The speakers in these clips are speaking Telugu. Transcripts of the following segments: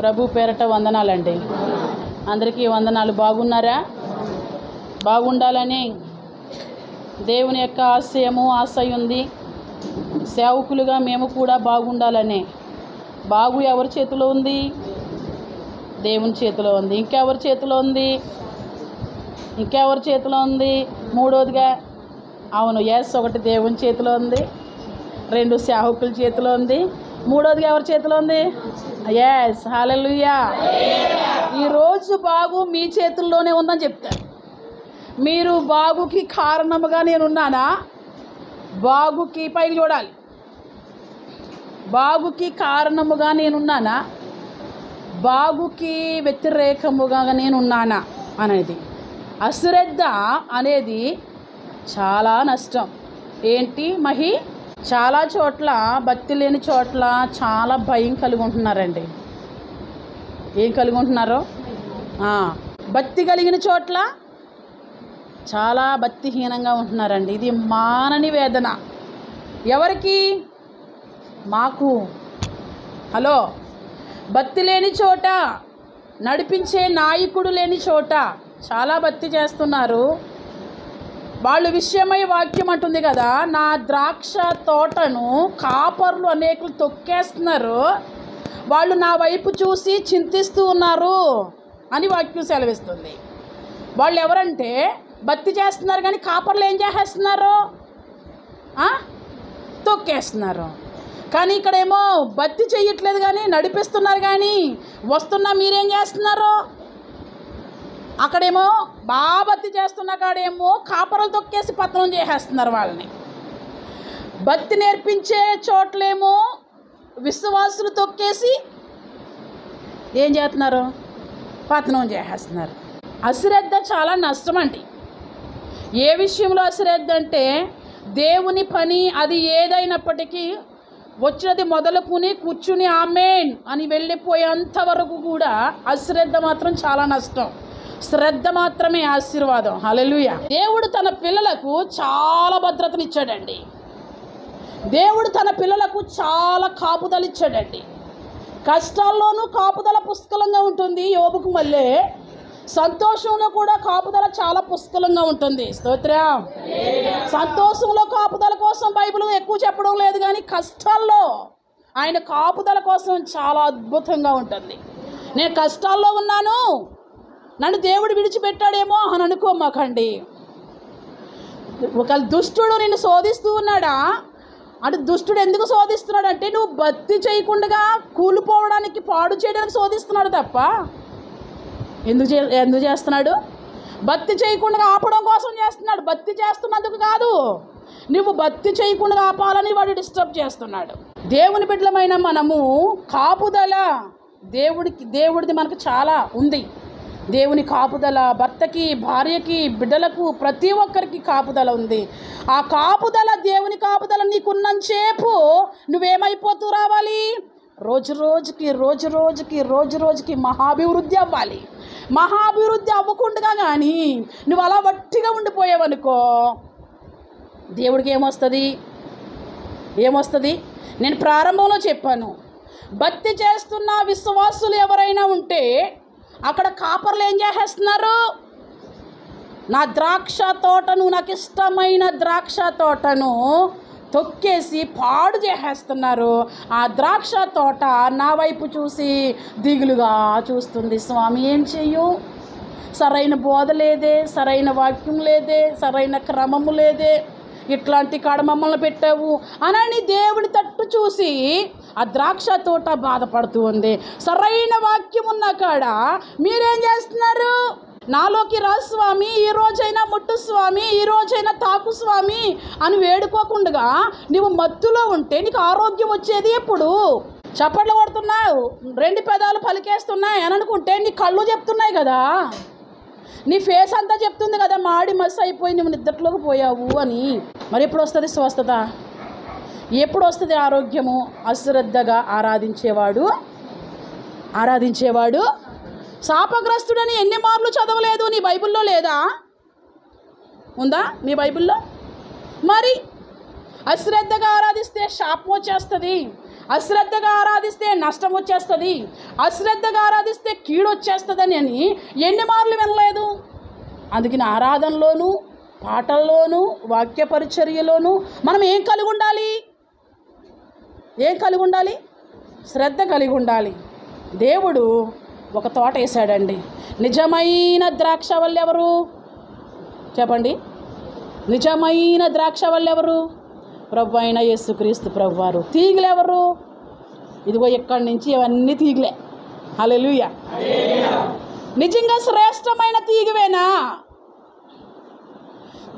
ప్రభు పేరట వందనాలండి. అందరికీ వందనాలు. బాగున్నారా? బాగుండాలని దేవుని యొక్క ఆశయం ఉంది. సేవకులుగా మేము కూడా బాగుండాలని. బాగు ఎవరి చేతిలో ఉంది? దేవుని చేతిలో ఉంది. ఇంకెవరి చేతిలో ఉంది? ఇంకెవరి చేతిలో ఉంది? మూడోదిగా అవును, ఒకటి దేవుని చేతిలో ఉంది, 2 సేవకుల చేతిలో ఉంది, మూడోదిగా ఎవరి చేతిలో ఉంది? హల్లెలూయా. ఈరోజు బాగు మీ చేతుల్లోనే ఉందని చెప్తాను. మీరు బాగుకి కారణముగా నేనున్నానా? బాగుకి పైకి చూడాలి. బాగుకి కారణముగా నేనున్నానా? బాగుకి వ్యతిరేకముగా నేనున్నానా అనేది. అశ్రద్ధ అనేది చాలా నష్టం. ఏంటి మహి? చాలా చోట్ల, భక్తి లేని చోట్ల చాలా భయం కలిగి ఉంటున్నారండి. ఏం కలిగి ఉంటున్నారో? భక్తి కలిగిన చోట్ల చాలా భక్తిహీనంగా ఉంటున్నారండి. ఇది మానని వేదన. ఎవరికి? మాకు. హలో, భక్తి లేని చోట, నడిపించే నాయకుడు లేని చోట చాలా భక్తి చేస్తున్నారు. వాళ్ళ విషయమై వాక్యం అంటుంది కదా, నా ద్రాక్ష తోటను కాపర్లు అనేకులు తొక్కేస్తున్నారు, వాళ్ళు నా వైపు చూసి చింతిస్తూ ఉన్నారు అని వాక్యం సెలవిస్తుంది. వాళ్ళు ఎవరంటే భక్తి చేస్తున్నారు కానీ కాపర్లు ఏం చేసేస్తున్నారు? తొక్కేస్తున్నారు. కానీ ఇక్కడేమో భక్తి చేయట్లేదు కానీ నడిపిస్తున్నారు. కానీ వస్తున్నా మీరేం చేస్తున్నారు? అక్కడేమో బాగా భక్తి చేస్తున్న కాడేమో కాపరలు తొక్కేసి పతనం చేసేస్తున్నారు వాళ్ళని. భక్తి నేర్పించే చోట్లేమో విశ్వాసులు తొక్కేసి ఏం చేస్తున్నారు? పతనం చేసేస్తున్నారు. అశ్రద్ధ చాలా నష్టం అండి. ఏ విషయంలో అశ్రద్ధ అంటే, దేవుని పని అది ఏదైనప్పటికీ వచ్చినది మొదలుకుని కూర్చుని ఆమేన్ అని వెళ్ళిపోయేంత వరకు కూడా అశ్రద్ధ మాత్రం చాలా నష్టం. శ్రద్ధ మాత్రమే ఆశీర్వాదం. హల్లెలూయా. దేవుడు తన పిల్లలకు చాలా భద్రతనిచ్చాడండి. దేవుడు తన పిల్లలకు చాలా కాపుదల ఇచ్చాడండి. కష్టాల్లోనూ కాపుదల పుష్కలంగా ఉంటుంది. యోబుకు మళ్ళీ సంతోషంలో కూడా కాపుదల చాలా పుష్కలంగా ఉంటుంది. స్తోత్రం. సంతోషంలో కాపుదల కోసం బైబిల్ ఎక్కువ చెప్పడం లేదు, కానీ కష్టాల్లో ఆయన కాపుదల కోసం చాలా అద్భుతంగా ఉంటుంది. నేను కష్టాల్లో ఉన్నాను, నన్ను దేవుడు విడిచిపెట్టాడేమో అని అనుకోమాకండి. ఒక దుష్టుడు నిన్ను శోధిస్తూ ఉన్నాడా అంటే, దుష్టుడు ఎందుకు శోధిస్తున్నాడు అంటే, నువ్వు భక్తి చేయకుండా కూలిపోవడానికి, పాడు చేయడానికి శోధిస్తున్నాడు తప్ప ఎందుకు చేస్తున్నాడు? భక్తి చేయకుండా ఆపడం కోసం చేస్తున్నాడు. భక్తి చేస్తున్నందుకు కాదు. నువ్వు భక్తి చేయకుండా ఆపాలని వాడు డిస్టర్బ్ చేస్తున్నాడు. దేవుని బిడ్డలమైన మనము కాపుదల, దేవుడిది మనకు చాలా ఉంది. దేవుని కాపుదల, భర్తకి, భార్యకి, బిడ్డలకు, ప్రతి ఒక్కరికి కాపుదల ఉంది. ఆ కాపుదల, దేవుని కాపుదల నీకున్నంతసేపు నువ్వేమైపోతూ రావాలి? రోజు రోజుకి మహాభివృద్ధి అవ్వాలి. మహాభివృద్ధి అవ్వకుండా కానీ నువ్వు అలా వట్టిగా ఉండిపోయావనుకో, దేవుడికి ఏమొస్తుంది? నేను ప్రారంభంలో చెప్పాను, భక్తి చేస్తున్న విశ్వాసులు ఎవరైనా ఉంటే అక్కడ కాపర్లు ఏం చేసేస్తున్నారు? నా ద్రాక్ష తోటను, నాకు ఇష్టమైన ద్రాక్ష తోటను తొక్కేసి పాడు చేసేస్తున్నారు. ఆ ద్రాక్ష తోట నా వైపు చూసి దిగులుగా చూస్తుంది. స్వామి ఏం చెయ్యు? సరైన బోధ లేదే, సరైన వాక్యం లేదే, సరైన క్రమము లేదే, ఇట్లాంటి కాడ మమ్మల్ని పెట్టావు అని దేవుని తట్టు చూసి ఆ ద్రాక్ష తోట బాధపడుతూ ఉంది. సరైన వాక్యం ఉన్న కాడ మీరేం చేస్తున్నారు? నాలోకి రా స్వామి, ఈ రోజైనా ముట్టు స్వామి, ఈ రోజైనా తాకు స్వామి అని వేడుకోకుండా నువ్వు మత్తులో ఉంటే నీకు ఆరోగ్యం వచ్చేది ఎప్పుడు? చప్పట్లు కొడుతున్నావు, 2 పెదాలు పలికేస్తున్నాయి అని అనుకుంటే నీ కళ్ళు చెప్తున్నాయి కదా, నీ ఫేస్ అంతా చెప్తుంది కదా, మాడి మస్ అయిపోయి నువ్వు నిద్రలోకి పోయావు అని. మరి ఎప్పుడు వస్తుంది స్వస్థత? ఎప్పుడు వస్తుంది ఆరోగ్యము? అశ్రద్ధగా ఆరాధించేవాడు శాపగ్రస్తుడని ఎన్ని మార్లు చదవలేదు? నీ బైబిల్లో లేదా? ఉందా మీ బైబిల్లో? మరి అశ్రద్ధగా ఆరాధిస్తే శాపం వచ్చేస్తుంది. అశ్రద్ధగా ఆరాధిస్తే నష్టం వచ్చేస్తుంది, అశ్రద్ధగా ఆరాధిస్తే కీడు వచ్చేస్తుందని అని ఎన్ని మార్లు వినలేదు. అందుకని ఆరాధనలోను, పాటల్లోనూ, వాక్య పరిచర్యలోనూ మనం ఏం కలిగి ఉండాలి? ఏం కలిగి ఉండాలి? శ్రద్ధ కలిగి ఉండాలి. దేవుడు ఒక తోట వేసాడండి. నిజమైన ద్రాక్షవల్లి ఎవరు చెప్పండి? నిజమైన ద్రాక్షవల్లి ఎవరు? ప్రభు అయిన యేసుక్రీస్తు ప్రభువారు. తీగలు ఎవరు? ఇదిగో ఇక్కడి నుంచి ఇవన్నీ తీగలే. హల్లెలూయా. నిజంగా శ్రేష్టమైన తీగవేనా?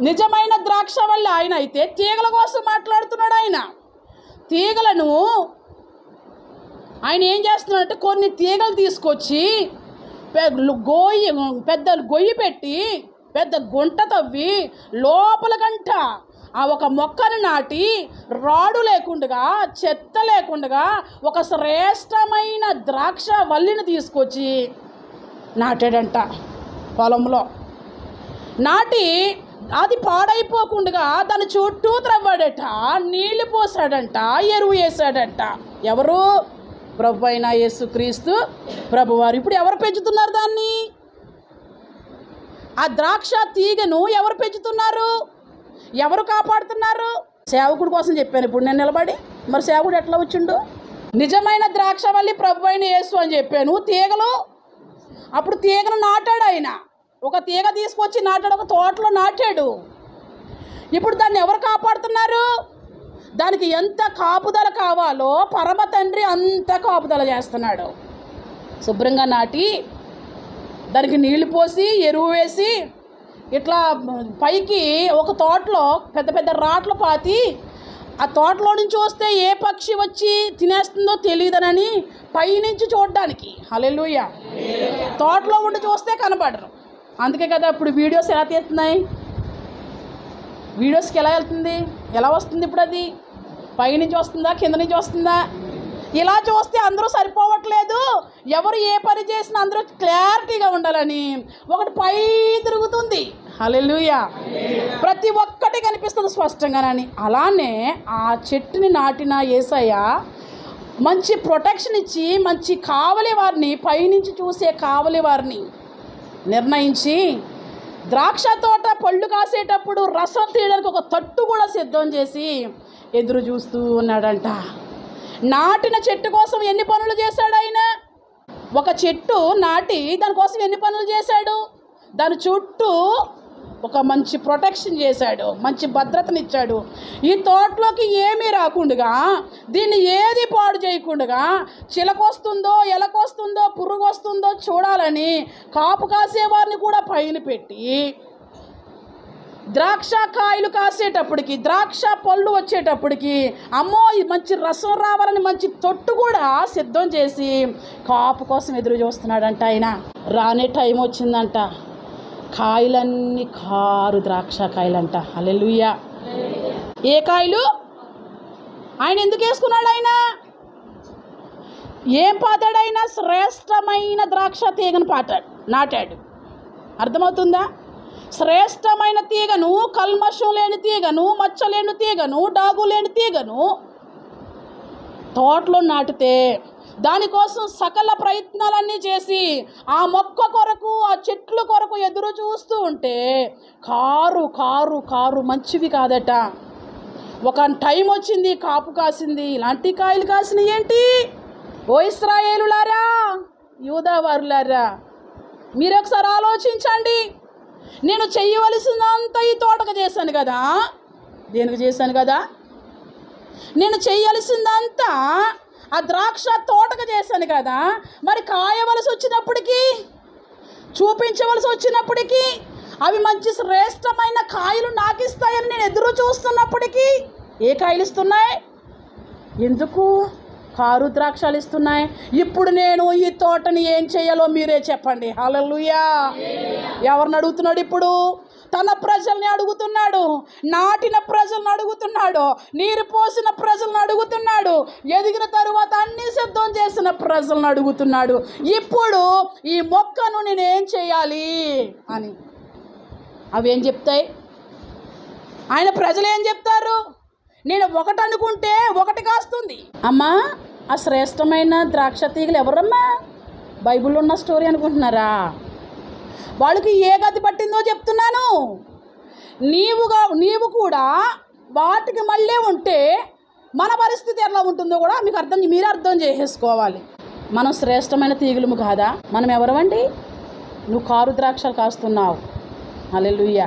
నిజమైన ద్రాక్షవల్లి ఆయన అయితే తీగల కోసం మాట్లాడుతున్నాడు. ఆయన తీగలను ఆయన ఏం చేస్తున్నాడంటే కొన్ని తీగలు తీసుకొచ్చి పెద్ద గొయ్యి పెట్టి పెద్ద గుంట తవ్వి లోపల గంట ఆ ఒక మొక్కను నాటి రాడు లేకుండా, చెత్త లేకుండా ఒక శ్రేష్టమైన ద్రాక్ష వల్లిని తీసుకొచ్చి నాటాడంట. పొలంలో నాటి అది పాడైపోకుండా దాని చుట్టూ త్రవ్వాడట, నీళ్లు పోసాడంట, ఎరువు వేసాడంట. ఎవరు? ప్రభు అయిన యేసుక్రీస్తు ప్రభువారు. ఇప్పుడు ఎవరు పెంచుతున్నారు దాన్ని? ఆ ద్రాక్ష తీగను ఎవరు పెంచుతున్నారు? ఎవరు కాపాడుతున్నారు? సేవకుడి కోసం చెప్పాను ఇప్పుడు నేను నిలబడి. మరి సేవకుడు ఎట్లా వచ్చిండు? నిజమైన ద్రాక్షవల్లి ప్రభు అయిన యేసు అని చెప్పాను. తీగలు అప్పుడు తీగను నాటాడు ఆయన. ఒక తీగ తీసుకొచ్చి నాటాడు, ఒక తోటలో నాటాడు. ఇప్పుడు దాన్ని ఎవరు కాపాడుతున్నారు? దానికి ఎంత కాపుదల కావాలో పరమ తండ్రి అంత కాపుదల చేస్తున్నాడు. శుభ్రంగా నాటి దానికి నీళ్లు పోసి ఎరువు వేసి ఇట్లా పైకి ఒక తోటలో పెద్ద పెద్ద రాట్లు పాతి ఆ తోటలో నుంచి వస్తే ఏ పక్షి వచ్చి తినేస్తుందో తెలియదనని పైనుంచి చూడడానికి. హల్లెలూయా. తోటలో ఉండి చూస్తే కనబడరు. అందుకే కదా ఇప్పుడు వీడియోస్ ఎలా తీస్తున్నాయి? వీడియోస్కి ఎలా వెళ్తుంది? ఎలా వస్తుంది ఇప్పుడు? అది పైనుంచి వస్తుందా, కింద నుంచి వస్తుందా? ఇలా చూస్తే అందరూ సరిపోవట్లేదు. ఎవరు ఏ పని చేసినా అందరూ క్లారిటీగా ఉండాలని ఒకటి పై తిరుగుతుంది. హల్లెలూయా. ప్రతి ఒక్కటి కనిపిస్తుంది స్పష్టంగానని. అలానే ఆ చెట్టుని నాటిన యేసయ్య మంచి ప్రొటెక్షన్ ఇచ్చి మంచి కావలి వారిని, పైనుంచి చూసే కావలి వారిని నిర్ణయించి ద్రాక్ష తోట పళ్ళు కాసేటప్పుడు రసం తీయడానికి ఒక తట్టు కూడా సిద్ధం చేసి ఎదురు చూస్తూ ఉన్నాడంట. నాటిన చెట్టు కోసం ఎన్ని పనులు చేశాడు ఆయన? ఒక చెట్టు నాటి దానికోసం ఎన్ని పనులు చేశాడు? దాని చుట్టూ ఒక మంచి ప్రొటెక్షన్ చేశాడు, మంచి భద్రతనిచ్చాడు. ఈ తోటలోకి ఏమీ రాకుండా, దీన్ని ఏది పాడు చేయకుండా, చిలకొస్తుందో ఎలకొస్తుందో పురుగు వస్తుందో చూడాలని కాపు కాసేవారిని కూడా పైన పెట్టి ద్రాక్ష కాయలు కాసేటప్పటికి, ద్రాక్ష పళ్ళు వచ్చేటప్పటికి అమ్మో మంచి రసం రావాలని మంచి తొట్టు కూడా సిద్ధం చేసి కాపు కోసం ఎదురు చూస్తున్నాడంట ఆయన. రానే టైం వచ్చిందంట. కాయలన్నీ కారు ద్రాక్ష కాయలంట. హల్లెలూయా. ఏ కాయలు? ఆయన ఎందుకు వేసుకున్నాడు? ఆయన ఏం పాతాడు? ఆయన శ్రేష్టమైన ద్రాక్ష తీగను నాటాడు. అర్థమవుతుందా? శ్రేష్టమైన తీగను, కల్మషం లేని తీగను, మచ్చలేని తీగను, డాగు లేని తీగను తోటలో నాటితే దానికోసం సకల ప్రయత్నాలన్నీ చేసి ఆ మొక్క కొరకు, ఆ చెట్ల కొరకు ఎదురు చూస్తూ ఉంటే కారు కారు కారు మంచివి కాదట. ఒక టైం వచ్చింది, కాపు కాసింది. ఇలాంటి కాయలు కాసినవి ఏంటి? ఓ ఇశ్రాయేలులారా, యూదావారులారా, మీరు ఒకసారి ఆలోచించండి. నేను చెయ్యవలసిందంతా ఈ తోటకు చేశాను కదా. దేనికి చేశాను కదా? నేను చెయ్యాల్సిందంతా ఆ ద్రాక్ష తోటకు చేశాను కదా. మరి కాయవలసి వచ్చినప్పటికీ, చూపించవలసి వచ్చినప్పటికీ, అవి మంచి శ్రేష్టమైన కాయలు నాకు ఇస్తాయని నేను ఎదురు చూస్తున్నప్పటికీ ఏ కాయలు ఇస్తున్నాయి? ఎందుకు కారు ద్రాక్షలు ఇస్తున్నాయి? ఇప్పుడు నేను ఈ తోటని ఏం చేయాలో మీరే చెప్పండి. హల్లెలూయా. ఎవరిని అడుగుతున్నాడు ఇప్పుడు? తన ప్రజల్ని అడుగుతున్నాడు, నాటిన ప్రజలను అడుగుతున్నాడు, నీరు పోసిన ప్రజలను అడుగుతున్నాడు, ఎదిగిన తరువాత అన్ని సిద్ధం చేసిన ప్రజలను అడుగుతున్నాడు. ఇప్పుడు ఈ మొక్కను నేనేం చేయాలి అని. అవి ఏం చెప్తాయి? ఆయన ప్రజలు ఏం చెప్తారు? నేను ఒకటి అనుకుంటే ఒకటి కాస్తుంది. అమ్మా, ఆ శ్రేష్టమైన ద్రాక్ష తీగలు ఎవరమ్మా? బైబిల్లో ఉన్న స్టోరీ అనుకుంటున్నారా? వాళ్ళకి ఏ గతి పట్టిందో చెప్తున్నాను. నీవు కూడా వాటికి మళ్ళీ ఉంటే మన పరిస్థితి ఎలా ఉంటుందో కూడా మీరు అర్థం చేసేసుకోవాలి. మనం శ్రేష్టమైన తీగలము కాదా? మనం ఎవరమండి? నువ్వు కారు ద్రాక్షలు కాస్తున్నావు. హల్లెలూయా.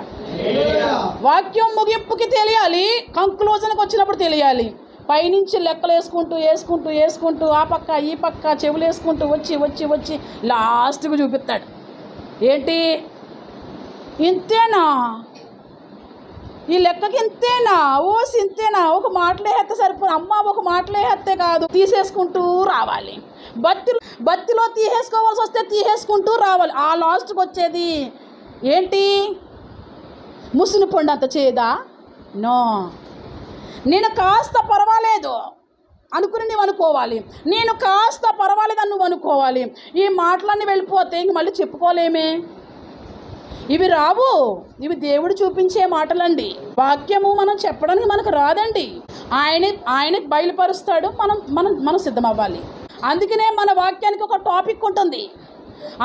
వాక్యం ముగింపుకి తెలియాలి, కంక్లూజన్కి వచ్చినప్పుడు తెలియాలి. పైనుంచి లెక్కలు వేసుకుంటూ ఆ పక్క ఈ పక్క చెవులు వేసుకుంటూ వచ్చి లాస్ట్కి చూపిస్తాడు. ఏంటి, ఇంతేనా? ఈ లెక్కకి ఇంతేనా? ఇంతేనా? ఒక మాటలే హెత్తే సరిపోదు అమ్మ, ఒక మాటలే హెత్తే కాదు, తీసేసుకుంటూ రావాలి. బత్తిలో తీసేసుకోవాల్సి వస్తే తీసేసుకుంటూ రావాలి. ఆ లాస్ట్కి వచ్చేది ఏంటి? ముసును పండు అంత చేదా? నో. నేను కాస్త పర్వాలేదు అనుకుని నువ్వు అనుకోవాలి, నేను కాస్త పర్వాలేదని నువ్వు అనుకోవాలి. ఈ మాటలన్నీ వెళ్ళిపోతే ఇంక మళ్ళీ చెప్పుకోలేమే. ఇవి రావు, ఇవి దేవుడు చూపించే మాటలండి. వాక్యము మనం చెప్పడానికి మనకు రాదండి. ఆయన బయలుపరుస్తాడు, మనం సిద్ధమవ్వాలి. అందుకనే మన వాక్యానికి ఒక టాపిక్ ఉంటుంది,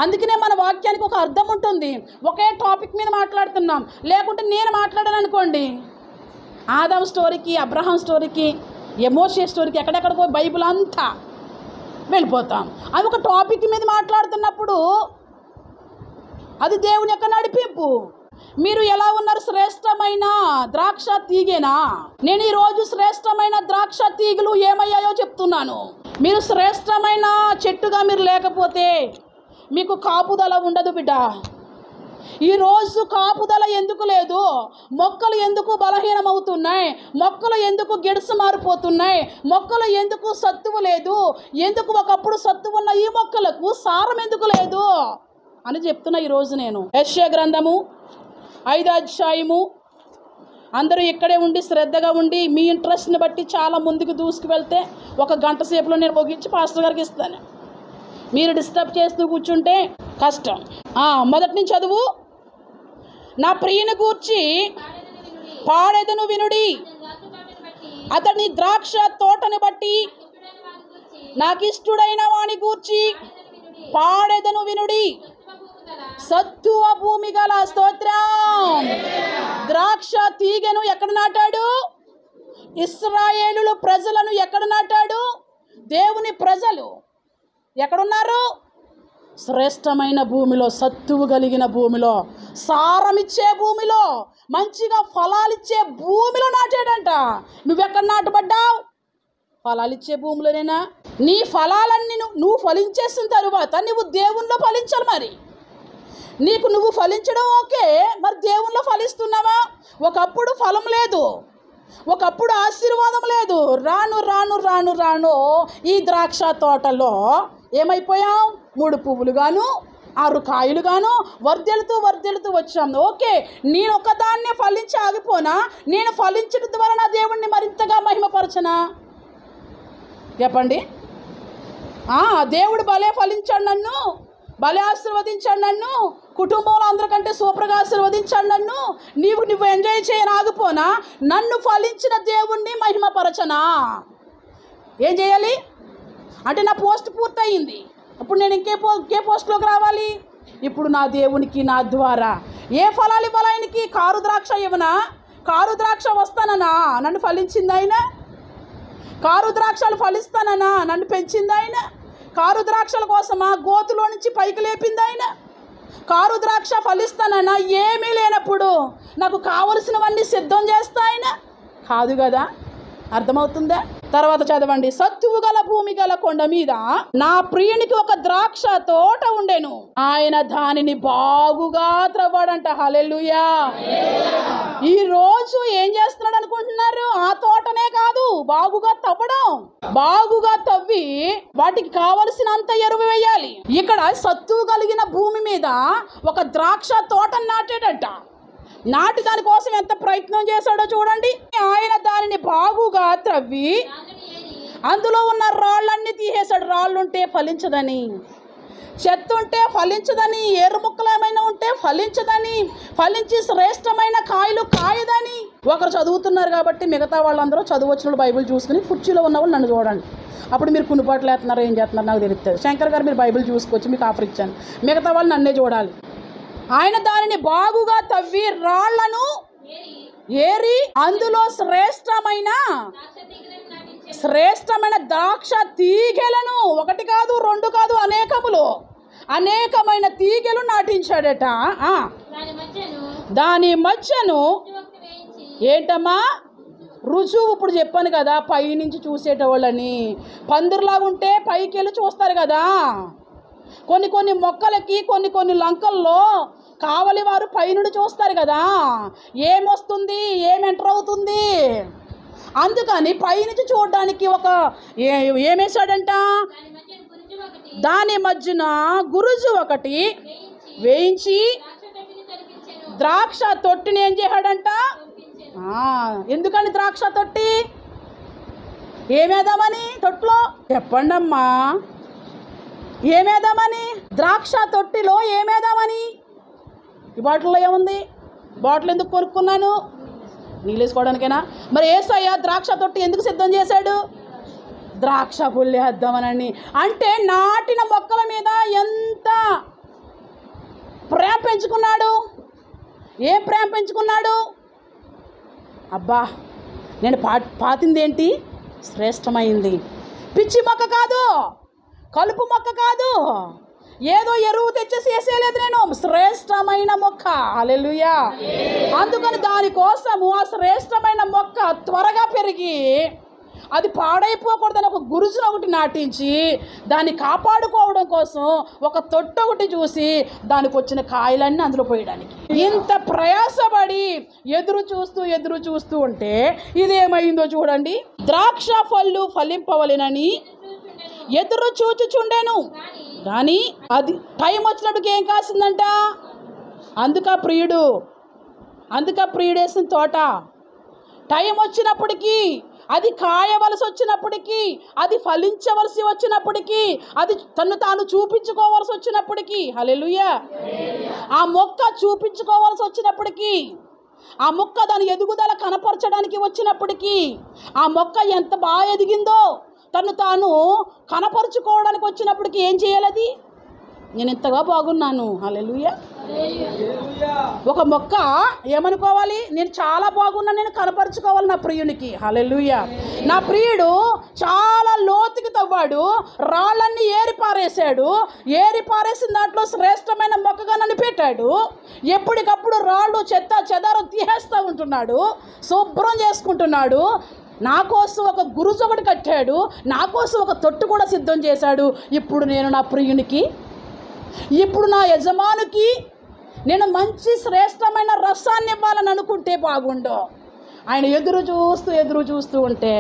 అందుకనే మన వాక్యానికి ఒక అర్థం ఉంటుంది. ఒకే టాపిక్ మీద మాట్లాడుతున్నాం. లేకుంటే నేను మాట్లాడాను అనుకోండి, ఆదాం స్టోరీకి, అబ్రహాం స్టోరీకి, మోషే స్టోరీకి ఎక్కడెక్కడికో బైబిల్ అంతా వెళ్ళిపోతాం. అది ఒక టాపిక్ మీద మాట్లాడుతున్నప్పుడు అది దేవుని యొక్క నడిపింపు. మీరు ఎలా ఉన్నారు? శ్రేష్టమైన ద్రాక్ష తీగేనా? నేను ఈరోజు శ్రేష్టమైన ద్రాక్ష తీగలు ఏమయ్యాయో చెప్తున్నాను. మీరు శ్రేష్టమైన చెట్టుగా మీరు లేకపోతే మీకు కాపుదల ఉండదు బిడ్డ. ఈరోజు కాపుదల ఎందుకు లేదు? మొక్కలు ఎందుకు బలహీనమవుతున్నాయి? మొక్కలు ఎందుకు గిడసు మారిపోతున్నాయి? మొక్కలు ఎందుకు సత్తువు లేదు? ఎందుకు ఒకప్పుడు సత్తువు ఉన్న ఈ మొక్కలకు సారం ఎందుకు లేదు అని చెప్తున్నా ఈరోజు నేను. యెషయా గ్రంథము 5వ అధ్యాయము. అందరూ ఇక్కడే ఉండి శ్రద్ధగా ఉండి మీ ఇంట్రెస్ట్ని బట్టి చాలా ముందుకు దూసుకు వెళ్తే 1 గంట సేపులో నేను ముగించి పాస్టర్ గారికి ఇస్తాను. మీరు డిస్టర్బ్ చేస్తూ కూర్చుంటే కష్టం. మొదటి నుంచి చదువు. నా ప్రియుని గూర్చి పాడెదను వినుడి, అతని ద్రాక్ష తోటని బట్టి నాకు ఇష్టడైన వాని గూర్చి పాడెదను వినుడి. సత్తువ భూమి గల, స్తోత్రం. ద్రాక్ష తీగను ఎక్కడ నాటాడు? ఇశ్రాయేలు ప్రజలను ఎక్కడ నాటాడు? దేవుని ప్రజలు ఎక్కడున్నారు? శ్రేష్టమైన భూమిలో, సత్తువు కలిగిన భూమిలో, సారమిచ్చే భూమిలో, మంచిగా ఫలాలిచ్చే భూమిలో నాటాడంట. నువ్వెక్కడ నాటబడ్డావు? ఫలాలిచ్చే భూమిలోనేనా? నీ ఫలాలన్నీ నువ్వు ఫలించేసిన తరువాత నువ్వు దేవునిలో ఫలించాలి. మరి నువ్వు ఫలించడం ఓకే, మరి దేవునిలో ఫలిస్తున్నావా? ఒకప్పుడు ఫలం లేదు, ఒకప్పుడు ఆశీర్వాదం లేదు. రాను రాను రాను రాను ఈ ద్రాక్ష తోటలో ఏమైపోయాం? 3 పువ్వులు గాను 6 కాయలు గాను వర్ధెలుతూ వచ్చాము. ఓకే, నేను ఒకదాన్నే ఫలించి ఆగిపోనా? నేను ఫలించడం ద్వారా నా దేవుణ్ణి మరింతగా మహిమపరచనా? చెప్పండి. దేవుడు భలే ఫలించాడు, నన్ను భలే ఆశీర్వదించాడు, నన్ను కుటుంబంలో అందరికంటే సూపర్గా ఆశీర్వదించాడు నన్ను. నువ్వు ఎంజాయ్ చేయని ఆగిపోనా? నన్ను ఫలించిన దేవుణ్ణి మహిమపరచనా? ఏం చేయాలి అంటే, నా పోస్ట్ పూర్తయింది, ఇప్పుడు నేను ఇంకే పోస్ట్లోకి రావాలి. ఇప్పుడు నా దేవునికి నా ద్వారా ఏ ఫలాలు ఇవ్వాలి? ఆయనకి కారు ద్రాక్ష ఇవ్వనా? కారు ద్రాక్ష వస్తానన్నా నన్ను ఫలించింది ఆయన? కారు ద్రాక్షలు ఫలిస్తానన్నా నన్ను పెంచింది ఆయన? కారు ద్రాక్షల కోసమా గోతులో నుంచి పైకి లేపింది ఆయన? కారు ద్రాక్ష ఫలిస్తానన్నా ఏమీ లేనప్పుడు నాకు కావలసినవన్నీ సిద్ధం చేస్తా ఆయన? కాదు కదా. అర్థమవుతుందా? తర్వాత చదవండి. సత్తువు గల భూమి గల కొండ మీద నా ప్రియునికి ఒక ద్రాక్ష తోట ఉండెను, ఆయన దానిని బాగుగా త్రవ్వాడంట. హల్లెలూయా. ఈ రోజు ఏం చేస్తున్నాడు అనుకుంటున్నారు? ఆ తోటనే కాదు, బాగుగా తవ్వడం. బాగుగా తవ్వి వాటికి కావలసినంత ఎరువు వేయాలి. ఇక్కడ సత్తువు కలిగిన భూమి మీద ఒక ద్రాక్ష తోట నాటాడంట. నాటి దానికోసం ఎంత ప్రయత్నం చేశాడో చూడండి. ఆయన దానిని బాగుగా త్రవ్వి అందులో ఉన్న రాళ్ళన్నీ తీసేశాడు. రాళ్ళుంటే ఫలించదని, చెత్త ఉంటే ఫలించదని, ఏరు ముక్కలు ఏమైనా ఉంటే ఫలించదని, ఫలించి శ్రేష్టమైన కాయలు కాయదని ఒకరు చదువుతున్నారు కాబట్టి మిగతా వాళ్ళందరూ చదువు వచ్చిన బైబిల్ చూసుకుని కుర్చీలో ఉన్న వాళ్ళు నన్ను చూడండి. అప్పుడు మీరు కునిపాట్లు వేస్తున్నారో ఏం చేస్తున్నారో నాకు తెలుస్తుంది. శంకర్ గారు మీరు బైబిల్ చూసుకొచ్చి మీకు ఆఫర్ ఇచ్చాను, మిగతా వాళ్ళు నన్నే చూడాలి. ఆయన దానిని బాగుగా తవ్వి రాళ్లను ఏరి అందులో శ్రేష్టమైన ద్రాక్ష తీగెలను, ఒకటి కాదు రెండు కాదు అనేకమైన తీగెలు నాటించాడట. దాని మధ్యను ఏంటమ్మా రుజువు. ఇప్పుడు చెప్పాను కదా పైనుంచి చూసేటవాళ్ళని. పందిరిలాగా ఉంటే పైకి వెళ్ళి చూస్తారు కదా. కొన్ని మొక్కలకి కొన్ని లంకల్లో కావలి వారు పైనుండి చూస్తారు కదా, ఏమొస్తుంది ఏం ఎంటర్ అవుతుంది. అందుకని పైనుంచి చూడడానికి ఏమేశాడంట, దాని మధ్యన గురుజు ఒకటి వేయించి ద్రాక్ష తొట్టిని ఏం చేశాడంట. ఎందుకని ద్రాక్ష తొట్టి ఏమేద్దామని? తొట్టులో చెప్పండి అమ్మా, ఏమేద్దామని? ద్రాక్ష తొట్టిలో ఏమేద్దామని? ఈ బాటిల్లో ఏముంది? బాటిల్ ఎందుకు కొనుక్కున్నాను? నీళ్ళు వేసుకోవడానికైనా. మరి యేసయ్య ద్రాక్ష తొట్టి ఎందుకు సిద్ధం చేశాడు? ద్రాక్ష పుల్లి వేద్దామనని. అంటే నాటిన మొక్కల మీద ఎంత ప్రేమ పెంచుకున్నాడు. ఏం ప్రేమ పెంచుకున్నాడు? అబ్బా నేను పాతిందేంటి? శ్రేష్టమైంది. పిచ్చి మొక్క కాదు, కలుపు మొక్క కాదు, ఏదో ఎరువు తెచ్చేసి వేసేయలేదు నేను. శ్రేష్టమైన మొక్క. హల్లెలూయా. అందుకని దానికోసము ఆ శ్రేష్టమైన మొక్క త్వరగా పెరిగి అది పాడైపోకూడదని ఒక గురుజును ఒకటి నాటించి దాన్ని కాపాడుకోవడం కోసం ఒక తొట్టు ఒకటి చూసి దానికి వచ్చిన కాయలన్నీ అందులో పోయడానికి ఇంత ప్రయాసపడి ఎదురు చూస్తూ ఉంటే ఇదేమైందో చూడండి. ద్రాక్ష పళ్ళు ఫలింపవలెనని ఎదురు చూచుచుండెను, కానీ అది టైం వచ్చినప్పటికి ఏం కాసిందంట. అందుక ప్రియుడు వేసిన తోట టైం వచ్చినప్పటికీ, అది కాయవలసి వచ్చినప్పటికీ, అది ఫలించవలసి వచ్చినప్పటికీ, అది తను తాను చూపించుకోవలసి వచ్చినప్పటికీ, హల్లెలూయా, ఆ మొక్క చూపించుకోవాల్సి వచ్చినప్పటికీ, ఆ మొక్క దాని ఎదుగుదల కనపరచడానికి వచ్చినప్పటికీ, ఆ మొక్క ఎంత బాగా ఎదిగిందో తను తాను కనపరుచుకోవడానికి వచ్చినప్పటికీ ఏం చేయాలి? అది నేను ఇంతగా బాగున్నాను. హల్లెలూయా. ఒక మొక్క ఏమనుకోవాలి? నేను చాలా బాగున్నాను, నేను కనపరుచుకోవాలి నా ప్రియునికి. హల్లెలూయా. నా ప్రియుడు చాలా లోతుకి తవ్వాడు, రాళ్ళన్నీ ఏరిపారేసిన దాంట్లో శ్రేష్టమైన మొక్కగా నన్ను పెట్టాడు. ఎప్పటికప్పుడు రాళ్ళు చెత్త చెదారం తీసేస్తూ ఉంటున్నాడు, శుభ్రం చేసుకుంటున్నాడు. నా కోసం ఒక గురుజు ఒకటి కట్టాడు, నా కోసం ఒక తొట్టు కూడా సిద్ధం చేశాడు. ఇప్పుడు నేను నా ప్రియునికి, ఇప్పుడు నా యజమానికి నేను మంచి శ్రేష్టమైన రసాన్ని ఇవ్వాలని అనుకుంటే బాగుండు. ఆయన ఎదురు చూస్తూ ఉంటే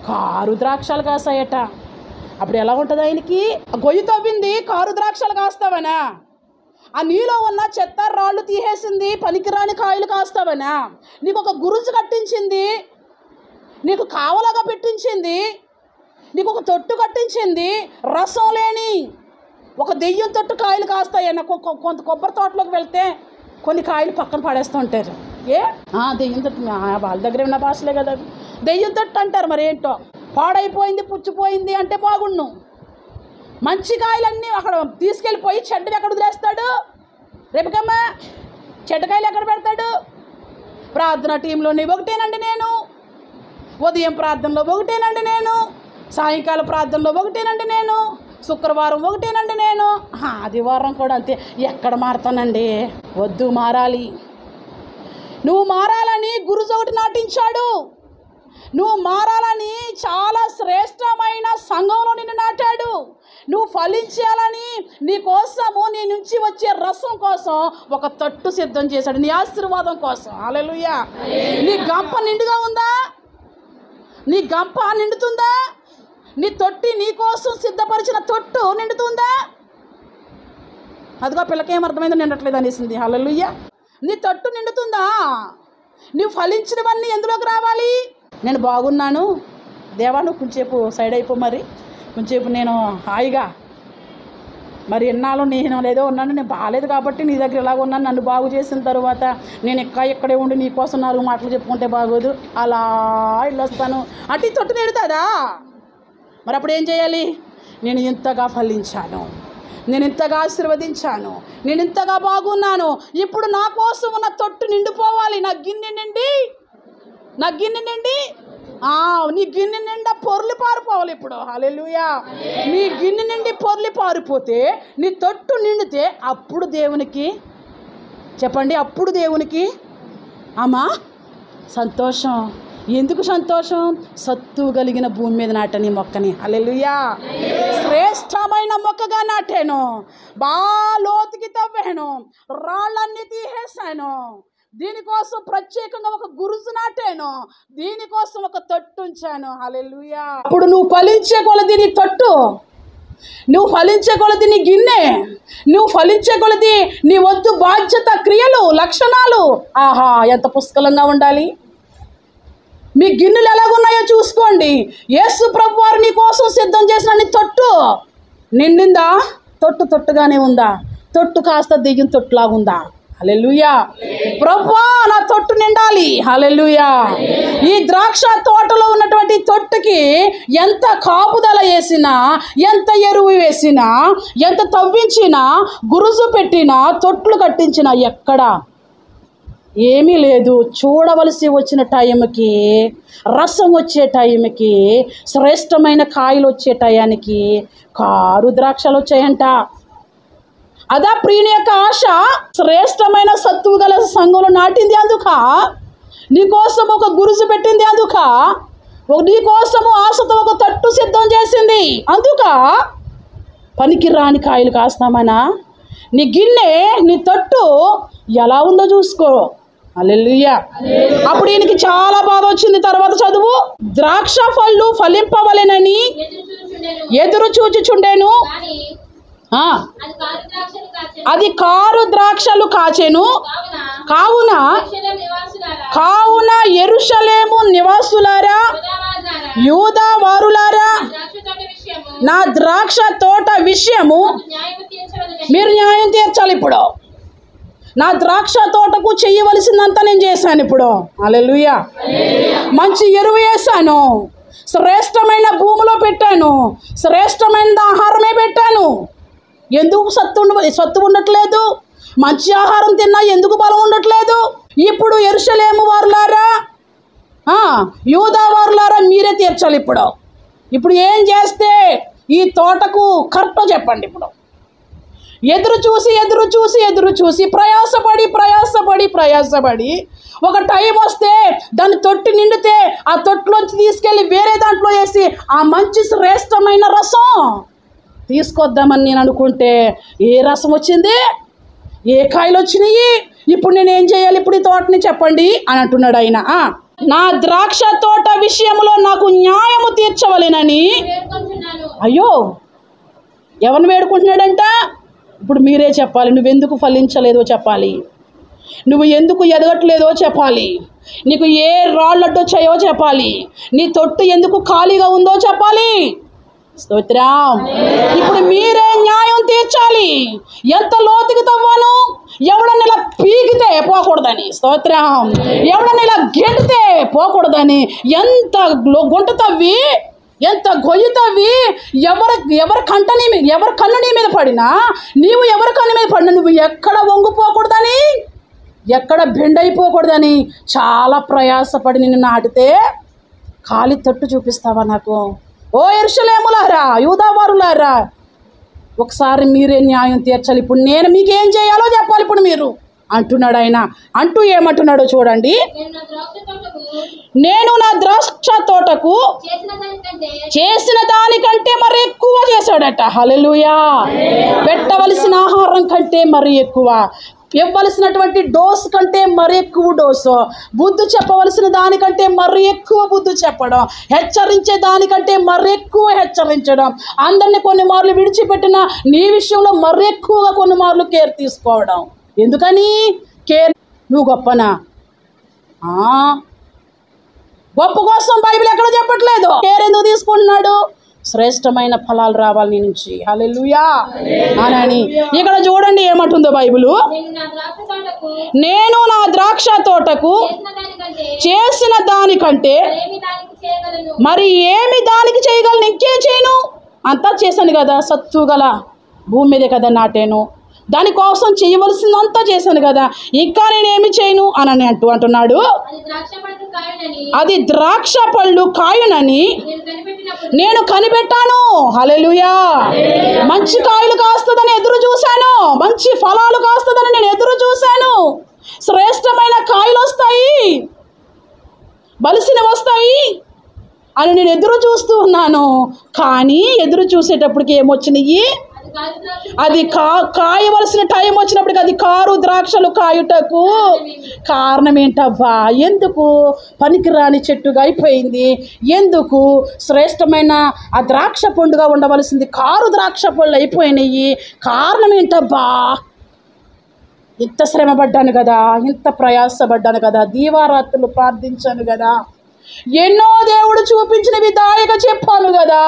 కారు ద్రాక్షలు కాసాయట. అప్పుడు ఎలా ఉంటుంది ఆయనకి? గొయ్యి తవ్వింది కారు ద్రాక్షలు కాస్తావనా? ఆ నీలో ఉన్న చెత్త రాళ్ళు తీసేసింది పనికిరాని కాయలు కాస్తావనా? నీకు ఒక గురుజు కట్టించింది, నీకు కావలగా పెట్టించింది, నీకు ఒక తొట్టు కట్టించింది, రసం లేని ఒక దెయ్యం తొట్టు కాయలు కాస్తాయన్న. కొంత కొబ్బరి తోటలోకి వెళ్తే కొన్ని కాయలు పక్కన పడేస్తూ ఉంటారు. దెయ్యం తొట్టు వాళ్ళ దగ్గర ఉన్న భాషలే కదా, దెయ్యం తొట్టు అంటారు. మరి ఏంటో పాడైపోయింది, పుచ్చిపోయింది అంటే బాగుండు. మంచి కాయలన్నీ అక్కడ తీసుకెళ్ళిపోయి చెడ్డవి ఎక్కడ వదిలేస్తాడు? రేపుకమ్మా చెడ్డకాయలు ఎక్కడ పెడతాడు? ప్రార్థన టీంలోని ఒకటేనండి నేను, ఉదయం ప్రార్థనలో ఒకటేనండి నేను, సాయంకాల ప్రార్థనలో ఒకటేనండి నేను, శుక్రవారం ఒకటేనండి నేను, ఆదివారం కూడా అంతే. ఎక్కడ మారుతానండి? వద్దు, మారాలి. నువ్వు మారాలని గురుజు ఒకటి నాటించాడు. నువ్వు మారాలని చాలా శ్రేష్టమైన సంఘంలో నిన్ను నాటాడు. నువ్వు ఫలించాలని నీ కోసము, నీ నుంచి వచ్చే రసం కోసం ఒక తట్టు సిద్ధం చేశాడు, నీ ఆశీర్వాదం కోసం. హల్లెలూయా. నీ గంప నిండుగా ఉందా? నీ గంప నిండుతుందా? నీ తొట్టి, నీ కోసం సిద్ధపరిచిన తొట్టు నిండుతుందా? అదిగో పిల్లకేం అర్థమైందో నిండట్లేదు అనేసింది. హల్లెలూయా. నీ తొట్టు నిండుతుందా? నువ్వు ఫలించినవన్నీ ఎందులోకి రావాలి? నేను బాగున్నాను దేవా, నువ్వు కొంచెంసేపు సైడ్ అయిపో, మరి కొంచెంసేపు నేను హాయిగా మరి ఎన్నాళ్ళు నేను లేదో ఉన్నాను, నేను బాగాలేదు కాబట్టి నీ దగ్గర ఇలాగ ఉన్నాను, నన్ను బాగు చేసిన తర్వాత నేను ఇక్కడే ఉండి నీ కోసం 4 మాటలు చెప్పుకుంటే బాగోదు, అలా వెళ్ళొస్తాను అంటే ఈ తొట్టు నిండుతుందా? మరి అప్పుడు ఏం చేయాలి? నేను ఇంతగా ఫలించాను, నేను ఇంతగా ఆశీర్వదించాను, నేను ఇంతగా బాగున్నాను, ఇప్పుడు నా కోసం ఉన్న తొట్టు నిండిపోవాలి. నా గిన్నె నిండి నీ గిన్నె నిండా పొర్లి పారిపోవాలి ఇప్పుడు. హల్లెలూయా. నీ గిన్నె నిండి పొర్లి పారిపోతే, నీ తొట్టు నిండితే అప్పుడు దేవునికి చెప్పండి, అప్పుడు దేవునికి అమ్మా సంతోషం. ఎందుకు సంతోషం? సత్తువు కలిగిన భూమి మీద నాటని మొక్కని. హల్లెలూయా. శ్రేష్టమైన మొక్కగా నాటాను, బాగా లోతుకి తవ్వాను, రాళ్ళన్నీ తీసేసాను, దీనికోసం ప్రత్యేకంగా ఒక గురుజు నాటాను, దీనికోసం ఒక తొట్టు ఉంచాను. హల్లెలూయా. అప్పుడు నువ్వు ఫలించే కొలది నీ తొట్టు, నువ్వు ఫలించే కొలది నీ గిన్నె, నువ్వు ఫలించే కొలది నీ వద్దు బాధ్యత, క్రియలు, లక్షణాలు. ఆహా, ఎంత పుష్కలంగా ఉండాలి. మీ గిన్నెలు ఎలాగున్నాయో చూసుకోండి. యేసు ప్రభు వారు నీ కోసం సిద్ధం చేసిన నీ తొట్టు నిండిందా? తొట్టుగానే ఉందా? తొట్టు కాస్త దిగిన తొట్టులాగుందా? హల్లెలూయా. ప్రభువా, నా తొట్టు నిండాలి. హల్లెలూయా. ఈ ద్రాక్ష తోటలో ఉన్నటువంటి తొట్టుకి ఎంత కాపుదల వేసినా, ఎంత ఎరువు వేసినా, ఎంత తవ్వించినా, గురుజు పెట్టినా, తొట్లు కట్టించినా ఎక్కడ ఏమీ లేదు. చూడవలసి వచ్చిన టైంకి, రసం వచ్చే టైంకి, శ్రేష్టమైన కాయలు వచ్చే టయానికి కారు ద్రాక్షలు వచ్చాయంట. అదా ప్రియుని యొక్క ఆశ. శ్రేష్టమైన సత్తువు గల సంఘంలో నాటింది అందుక, నీకోసం ఒక గురుజు పెట్టింది అందుక, నీకోసము ఆశతో ఒక తట్టు సిద్ధం చేసింది అందుక. పనికి రాని కాయలు కాస్తామనా? నీ గిన్నె, నీ తట్టు ఎలా ఉందో చూసుకో. హల్లెలూయా. అప్పుడు ఈయనకి చాలా బాధ వచ్చింది. తర్వాత చదువు. ద్రాక్ష పళ్ళు ఫలింపవలెనని ఎదురు చూచుచుండెను, అది కారు ద్రాక్షలు కాచెను. కావున యెరూషలేము నివాసులారా, యూదా వారులారా, నా ద్రాక్ష తోట విషయము మీరు న్యాయం తీర్చాలి. ఇప్పుడు నా ద్రాక్ష తోటకు చేయవలసిందంతా నేను చేశాను. ఇప్పుడు హల్లెలూయా. మంచి ఎరువు వేసాను, శ్రేష్టమైన భూమిలో పెట్టాను, శ్రేష్టమైన ఆహారమే పెట్టాను. ఎందుకు సత్తు ఉండట్లేదు? మంచి ఆహారం తిన్నా ఎందుకు బలం ఉండట్లేదు? ఇప్పుడు యెరూషలేము వారులారా, యూదా వారులారా, మీరే తీర్చాలి. ఇప్పుడు ఏం చేస్తే ఈ తోటకు కరెక్టో చెప్పండి. ఇప్పుడు ఎదురు చూసి ప్రయాసపడి ఒక టైం వస్తే దాన్ని తొట్టి నిండితే ఆ తొట్టులోంచి తీసుకెళ్ళి వేరే దాంట్లో వేసి ఆ మంచి శ్రేష్టమైన రసం తీసుకొద్దామని నేను అనుకుంటే ఏ రసం వచ్చింది? ఏ కాయలు వచ్చినాయి? ఇప్పుడు నేను ఏం చేయాలి? ఇప్పుడు ఈ తోటని చెప్పండి అని అంటున్నాడు ఆయన. నా ద్రాక్ష తోట విషయంలో నాకు న్యాయము తీర్చవలెనని. అయ్యో, ఎవరిని వేడుకుంటున్నాడంట? ఇప్పుడు మీరే చెప్పాలి. నువ్వెందుకు ఫలించలేదో చెప్పాలి, నువ్వు ఎందుకు ఎదగట్లేదో చెప్పాలి, నీకు ఏ రాళ్ళడ్డొచ్చాయో చెప్పాలి, నీ తొట్టు ఎందుకు ఖాళీగా ఉందో చెప్పాలి. స్తోత్రం. ఇప్పుడు మీరే న్యాయం తీర్చాలి. ఎంత లోతుకి తవ్వాను? ఎవడన్నా ఇలా పీకితే పోకూడదని. స్తోత్రం. ఎవడన్నా ఇలా గెంటితే పోకూడదని. ఎంత గుంట తవ్వి, ఎంత గొయ్యి తవ్వి, ఎవరి కన్ను నీ మీద పడినా, నీవు ఎవరి కన్ను మీద పడినా నువ్వు ఎక్కడ వంగిపోకూడదని, ఎక్కడ బెండ్ అయిపోకూడదని చాలా ప్రయాసపడి నిన్ను నాటితే ఖాళీ తొట్టు చూపిస్తావా నాకు? ఓ యెరూషలేములారా, యూదావారులారా, ఒకసారి మీరే న్యాయం తీర్చాలి. ఇప్పుడు నేను మీకేం చేయాలో చెప్పాలి ఇప్పుడు మీరు అంటున్నాడు ఆయన. అంటూ ఏమంటున్నాడో చూడండి. నేను నా ద్రాక్ష తోటకు చేసిన దానికంటే మరి ఎక్కువ చేశాడట. హల్లెలూయా. పెట్టవలసిన ఆహారం కంటే మరి ఎక్కువ, ఇవ్వవలసినటువంటి డోసు కంటే మరి ఎక్కువ డోసు, బుద్ధి చెప్పవలసిన దానికంటే మరి ఎక్కువ బుద్ధి చెప్పడం, హెచ్చరించే దానికంటే మరి ఎక్కువ హెచ్చరించడం, అందరినీ కొన్ని మార్లు విడిచిపెట్టిన నీ విషయంలో మరి ఎక్కువగా కొన్ని మార్లు కేర్ తీసుకోవడం. ఎందుకని? కేర్. నువ్వు గొప్పనా? గొప్ప కోసం బైబిల్ ఎక్కడ చెప్పట్లేదు. కేర్ ఎందుకు తీసుకుంటున్నాడు? శ్రేష్టమైన ఫలాలు రావాలి నీ నుంచి. హల్లెలూయా అని ఇక్కడ చూడండి ఏమంటుందో బైబిలు. నేను నా ద్రాక్ష తోటకు చేసిన దానికంటే మరి ఏమి దానికి చేయగలను? ఇంకేం చేయను, అంతా చేశాను కదా. సత్తు గల భూమి మీదే కదా నాటాను, దానికోసం చేయవలసిందంతా చేశాను కదా, ఇంకా నేనేమి చేయను అని అంటున్నాడు. అది ద్రాక్ష పళ్ళు కాయునని నేను కనిపెట్టాను. హల్లెలూయా. మంచి కాయలు కాస్తుందని ఎదురు చూశాను, మంచి ఫలాలు కాస్తుందని నేను ఎదురు చూశాను. శ్రేష్టమైన కాయలు వస్తాయి, బలిసినవి వస్తాయి అని నేను ఎదురు చూస్తూ ఉన్నాను. కానీ ఎదురు చూసేటప్పటికి ఏమొచ్చినాయి? అది కాయవలసిన టైం వచ్చినప్పటికి అది కారు ద్రాక్షలు కాయుటకు కారణం ఏంటబ్బా? ఎందుకు పనికిరాని చెట్టుగా అయిపోయింది? ఎందుకు శ్రేష్టమైన ఆ ద్రాక్ష పండుగా ఉండవలసింది కారు ద్రాక్ష పళ్ళు అయిపోయినాయి? కారణం ఏంటబ్బా? ఇంత శ్రమపడ్డాను కదా, ఇంత ప్రయాసపడ్డాను కదా, దీవారాత్రులు ప్రార్థించాను కదా, ఎన్నో దేవుడు చూపించినవి దాయగా చెప్పాను కదా.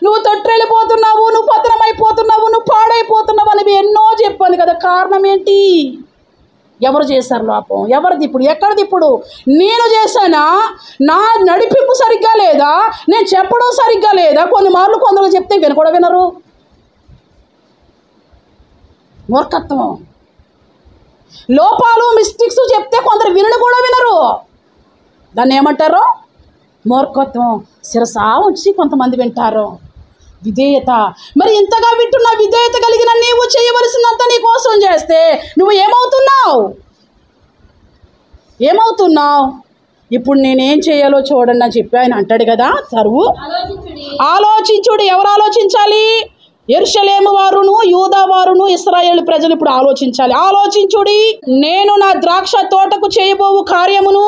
నువ్వు తొట్రెళ్ళిపోతున్నావు, నువ్వు పతనమైపోతున్నావు, నువ్వు పాడైపోతున్నావు అని ఎన్నో చెప్పాను కదా. కారణం ఏంటి? ఎవరు చేశారు లోపం? ఎవరిది ఇప్పుడు? ఎక్కడిది ఇప్పుడు? నేను చేశానా? నా నడిపింపు సరిగ్గా లేదా? నేను చెప్పడం సరిగ్గా లేదా? కొన్ని మార్లు కొందరు చెప్తే విన కూడా వినరు. మూర్ఖత్వం. లోపాలు మిస్టేక్స్ చెప్తే కొందరు వినడు కూడా వినరు. దాన్ని ఏమంటారు? మూర్ఖత్వం. శిరసా ఉంచి కొంతమంది వింటారు. విధేయత. మరి ఇంతగా వింటున్నా విధేయత కలిగిన నీవు చేయవలసిందంతా నీ కోసం చేస్తే నువ్వు ఏమవుతున్నావు? ఇప్పుడు నేనేం చేయాలో చూడండి అని చెప్పి ఆయన అంటాడు కదా. సరువు ఆలోచించుడు. ఎవరు ఆలోచించాలి? యెరూషలేము వారును, యూదా వారును, ఇశ్రాయేలు ప్రజలు ఇప్పుడు ఆలోచించాలి. ఆలోచించుడి. నేను నా ద్రాక్ష తోటకు చేయబోవు కార్యమును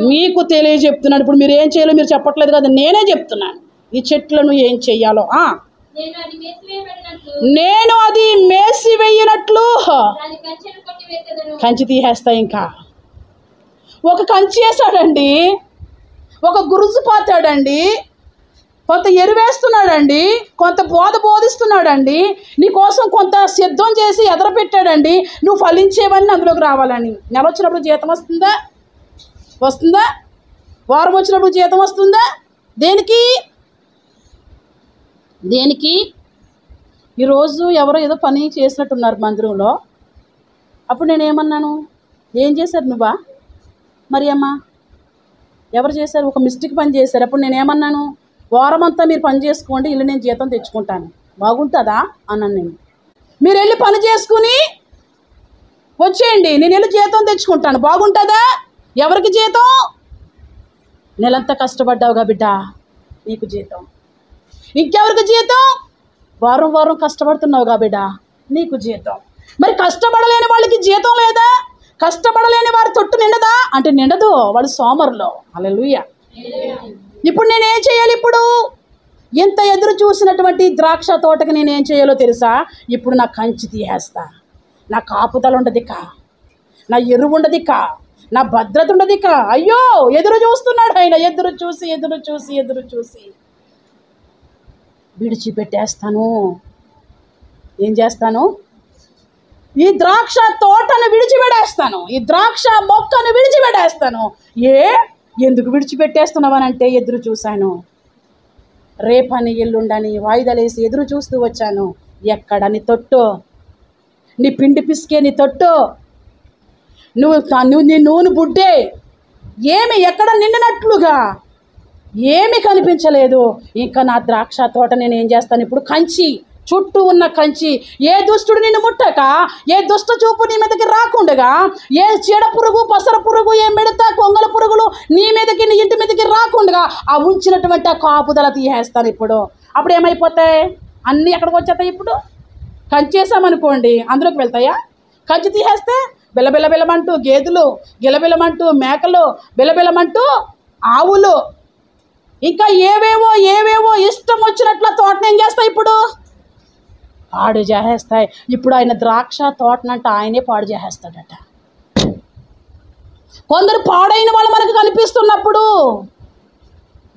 మీకు తెలియజెప్తున్నాను. ఇప్పుడు మీరు ఏం చేయాలో మీరు చెప్పట్లేదు కదా, నేనే చెప్తున్నాను ఈ చెట్లను ఏం చెయ్యాలో. నేను అది మేసివేయనట్లు కంచి తీసేస్తా. ఇంకా ఒక కంచి వేసాడండి, ఒక గురుజు పాతాడండి, కొంత ఎరువేస్తున్నాడండి, కొంత బోధిస్తున్నాడండి, నీకోసం కొంత సిద్ధం చేసి ఎదరపెట్టాడండి. నువ్వు ఫలించేవన్నీ అందులోకి రావాలని. నెల వచ్చినప్పుడు జీతం వస్తుందా? వారం వచ్చినప్పుడు జీతం వస్తుందా? దేనికి? ఈరోజు ఎవరో ఏదో పని చేసినట్టున్నారు మందిరంలో. అప్పుడు నేనేమన్నాను? ఏం చేశారు నువ్వా? మరి అమ్మా ఎవరు చేశారు? ఒక మిస్టేక్ పని చేశారు. అప్పుడు నేనేమన్నాను? వారం అంతా మీరు పని చేసుకోండి, ఇల్లు నేను జీతం తెచ్చుకుంటాను. బాగుంటుందా అన్నాను నేను. మీరు వెళ్ళి పని చేసుకుని వచ్చేయండి, నేను వెళ్ళి జీతం తెచ్చుకుంటాను. బాగుంటుందా? ఎవరికి జీతం? నెలంతా కష్టపడ్డావుగా బిడ్డ, నీకు జీతం. ఇంకెవరికి జీతం? వారం కష్టపడుతున్నావుగా బిడ్డ, నీకు జీతం. మరి కష్టపడలేని వాళ్ళకి జీతం లేదా? కష్టపడలేని వారి తొట్టు నిండదా అంటే నిండదు, వాళ్ళు సోమరులో. హల్లెలూయా. ఇప్పుడు నేనేం చేయాలి? ఇప్పుడు ఎంత ఎదురు చూసినటువంటి ద్రాక్ష తోటకి నేనేం చేయాలో తెలుసా? ఇప్పుడు నా కంచి తీసేస్తా. నా కాపుదల ఉండదిక, నా ఎరువు ఉండదిక, నా భద్రత ఉండదిక. అయ్యో ఎదురు చూస్తున్నాడు ఆయన. ఎదురు చూసి విడిచిపెట్టేస్తాను. ఏం చేస్తాను? ఈ ద్రాక్ష తోటను విడిచిపెట్టేస్తాను, ఈ ద్రాక్ష మొక్కను విడిచిపెట్టేస్తాను. ఎందుకు విడిచిపెట్టేస్తున్నావనంటే ఎదురు చూశాను. రేపని ఎల్లుండని వాయిదాలేసి ఎదురు చూస్తూ వచ్చాను. ఎక్కడ నీ తొట్టు? నీ పిండి పిసికే నీ తొట్టు, నువ్వు నీ నూనె బుడ్డే ఎక్కడ నిండినట్లుగా ఏమీ కనిపించలేదు. ఇంకా నా ద్రాక్ష తోట నేను ఏం చేస్తాను? ఇప్పుడు కంచి, చుట్టూ ఉన్న కంచి. ఏ దుష్టుడు నిన్ను ముట్టక, ఏ దుష్ట చూపు నీ మీదకి రాకుండగా, ఏ చీడ పురుగు, పసర పురుగు, ఏ మిడత, కొంగల పురుగులు నీ మీదకి, నీ ఇంటి మీదకి రాకుండగా ఆ ఉంచినటువంటి ఆ కాపుదల తీసేస్తాను. అప్పుడు ఏమైపోతాయి? అన్నీ ఎక్కడికి వచ్చేస్తాయి? ఇప్పుడు కంచేసామనుకోండి, అందులోకి వెళ్తాయా? కంచి తీసేస్తే బిలబిలబిలమంటూ గేదెలు, గిలబిలమంటూ మేకలు, బిలబిలమంటూ ఆవులు, ఇంకా ఏవేవో ఇష్టం వచ్చినట్లు తోటను ఏం చేస్తాయి? ఇప్పుడు పాడు చేసేస్తాయి. ఇప్పుడు ఆయన ద్రాక్ష తోటనంట ఆయనే పాడు చేసేస్తాడట. కొందరు పాడైన వాళ్ళు మనకు కనిపిస్తున్నప్పుడు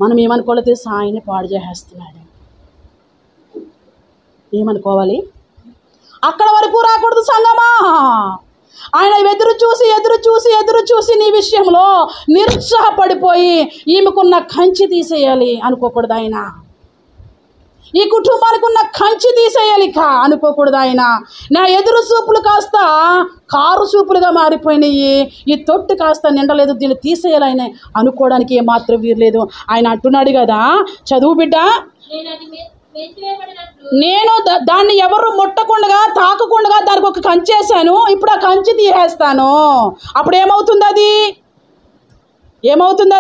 మనం ఏమనుకోవాలి తెలుసా? ఆయన్ని పాడు చేసేస్తున్నాడు. ఏమనుకోవాలి? అక్కడ వరకు రాకూడదు సంగమా. ఆయన ఎదురు చూసి నీ విషయంలో నిరుత్సాహపడిపోయి ఈమెకున్న కంచి తీసేయాలి అనుకోకూడదు ఆయన. ఈ కుటుంబానికి ఉన్న కంచి తీసేయాలి అనుకోకూడదు ఆయన. నా ఎదురు చూపులు కాస్త కారు చూపులుగా మారిపోయినాయి, ఈ తొట్టు కాస్త నిండలేదు, దీన్ని తీసేయాలి ఆయన అనుకోవడానికి ఏమాత్రం వీరలేదు. ఆయన అంటున్నాడు కదా, చదువు బిడ్డ, నేను దాన్ని ఎవరు ముట్టకుండా తాకకుండా దానికి ఒక కంచి వేసాను, ఇప్పుడు ఆ కంచి తీసేస్తాను. అప్పుడు ఏమవుతుంది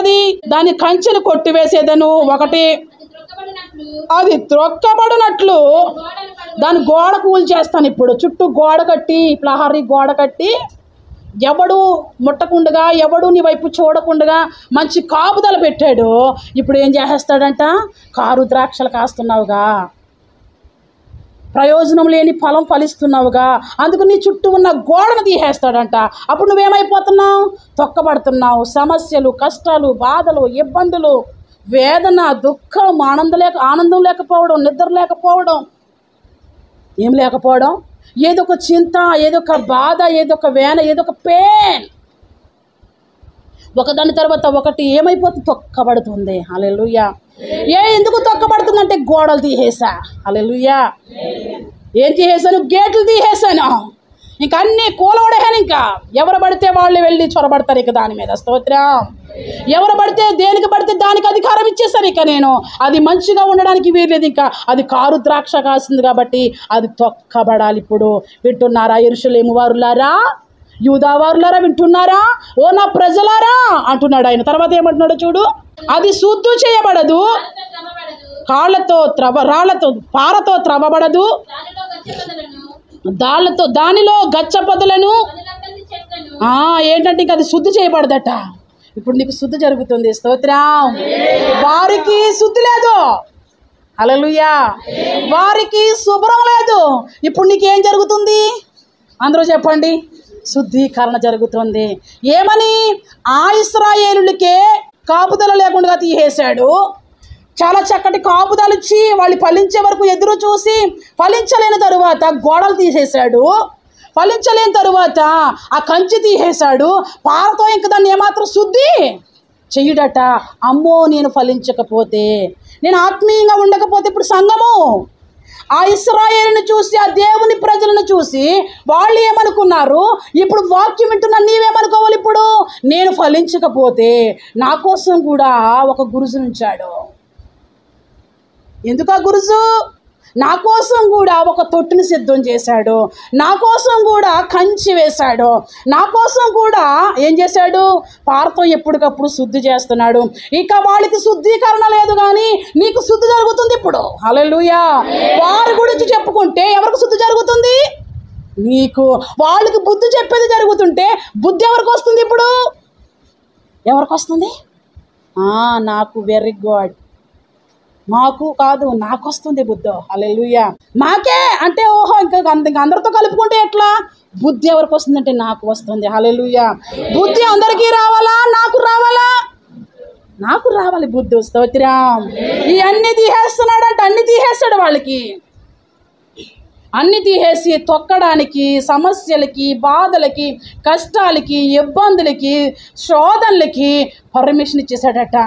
అది? దాని కంచెను కొట్టివేసేదను. ఒకటి, అది త్రొక్కబడినట్లు దాని గోడ కూల్చేస్తాను. ఇప్పుడు చుట్టూ గోడ కట్టి, ప్రహరీ గోడ కట్టి, ఎవడు ముట్టకుండగా, ఎవడు నీ వైపు చూడకుండగా మంచి కాపుదల పెట్టాడు. ఇప్పుడు ఏం చేసేస్తాడంట? కారు ద్రాక్షలు కాస్తున్నావుగా, ప్రయోజనం లేని ఫలం ఫలిస్తున్నావుగా, అందుకు నీ చుట్టూ ఉన్న గోడను తీసేస్తాడంట. అప్పుడు నువ్వేమైపోతున్నావు? తొక్కబడుతున్నావు. సమస్యలు, కష్టాలు, బాధలు, ఇబ్బందులు, వేదన, దుఃఖం, ఆనందం లేకపోవడం, నిద్ర లేకపోవడం, ఏం లేకపోవడం, ఏదో ఒక చింత, ఏదో ఒక బాధ, ఏదో ఒక వేన, ఏదో ఒక పెయిన్, ఒకదాని తర్వాత ఒకటి ఏమైపోతుంది? తొక్కబడుతుంది. హల్లెలూయా. ఎందుకు తొక్కబడుతుందంటే గోడలు తీసేసా. హల్లెలూయా. ఏం తీసేసాను? గేట్లు తీసేసాను. ఇంక అన్నీ కూలవడేసాను. ఇంకా ఎవరు పడితే వాళ్ళు వెళ్ళి చొరబడతారు ఇక దాని మీద. స్తోత్రం. ఎవరు పడితే దేనికి పడితే దానికి అధికారం ఇచ్చేస్తారు. ఇక నేను అది మంచిగా ఉండడానికి వీర్లేదు. ఇంకా అది కారు ద్రాక్ష కాసింది కాబట్టి అది తొక్కబడాలి. ఇప్పుడు వింటున్నారా యెరూషలేము వారులారా, యూదా వారులారా, వింటున్నారా? ఓ నా ప్రజలారా అంటున్నాడు ఆయన. తర్వాత ఏమంటున్నాడు చూడు, అది శుద్ధి చేయబడదు, రాళ్లతో పారతో త్రవ్వబడదు, దానిలో గచ్చపొదలను. ఏంటంటే ఇంకా అది శుద్ధి చేయబడదట. ఇప్పుడు నీకు శుద్ధి జరుగుతుంది. స్తోత్రం. వారికి శుద్ధి లేదు. హల్లెలూయా. వారికి శుభ్రం లేదు. ఇప్పుడు నీకేం జరుగుతుంది? అందరూ చెప్పండి. శుద్ధీకరణ జరుగుతుంది. ఏమని? ఆ ఇశ్రాయేలులకే కాపుదల లేకుండా తీసేశాడు. చాలా చక్కటి కాపుదలు ఇచ్చి వాళ్ళు ఫలించే వరకు ఎదురు చూసి ఫలించలేని తరువాత గోడలు తీసేశాడు. ఫలించలేని తరువాత ఆ కంచి తీసేశాడు. పారతో ఇంక దాన్ని ఏమాత్రం శుద్ధి చెయ్యడట. అమ్మో, నేను ఫలించకపోతే, నేను ఆత్మీయంగా ఉండకపోతే ఇప్పుడు సంఘము ఆ ఇశ్రాయేలుని చూసి, ఆ దేవుని ప్రజలను చూసి వాళ్ళు ఏమనుకున్నారు? ఇప్పుడు వాక్యం వింటున్నా నీవేమనుకోవాలి? ఇప్పుడు నేను ఫలించకపోతే నా కోసం కూడా ఒక గురుజునుంచాడు. ఎందుకు ఆ గురుజు? నా కోసం కూడా ఒక తొట్టుని సిద్ధం చేశాడు. నా కోసం కూడా కంచి వేశాడు. నా కోసం కూడా ఏం చేశాడు? పారతో ఎప్పటికప్పుడు శుద్ధి చేస్తున్నాడు. ఇక వాళ్ళకి శుద్ధీకరణ లేదు, కానీ నీకు శుద్ధి జరుగుతుంది ఇప్పుడు. హల్లెలూయా. వారి గురించి చెప్పుకుంటే ఎవరికి శుద్ధి జరుగుతుంది? నీకు. వాళ్ళకి బుద్ధి చెప్పేది జరుగుతుంటే బుద్ధి ఎవరికి వస్తుంది? ఇప్పుడు ఎవరికి వస్తుంది? నాకు. Very good. మాకు కాదు, నాకు వస్తుంది బుద్ధి. హల్లెలూయా. మాకే అంటే ఓహో ఇంకా అందరితో కలుపుకుంటే ఎట్లా? బుద్ధి ఎవరికి వస్తుందంటే నాకు వస్తుంది. హల్లెలూయా. బుద్ధి అందరికీ రావాలా? నాకు రావాలా? నాకు రావాలి బుద్ధి. స్తోత్రం. ఇవన్నీ తీసేస్తున్నాడంటే అన్ని తీసేస్తాడు. వాళ్ళకి అన్ని తీసేసి తొక్కడానికి, సమస్యలకి, బాధలకి, కష్టాలకి, ఇబ్బందులకి, శోధనలకి పర్మిషన్ ఇచ్చేసాడట.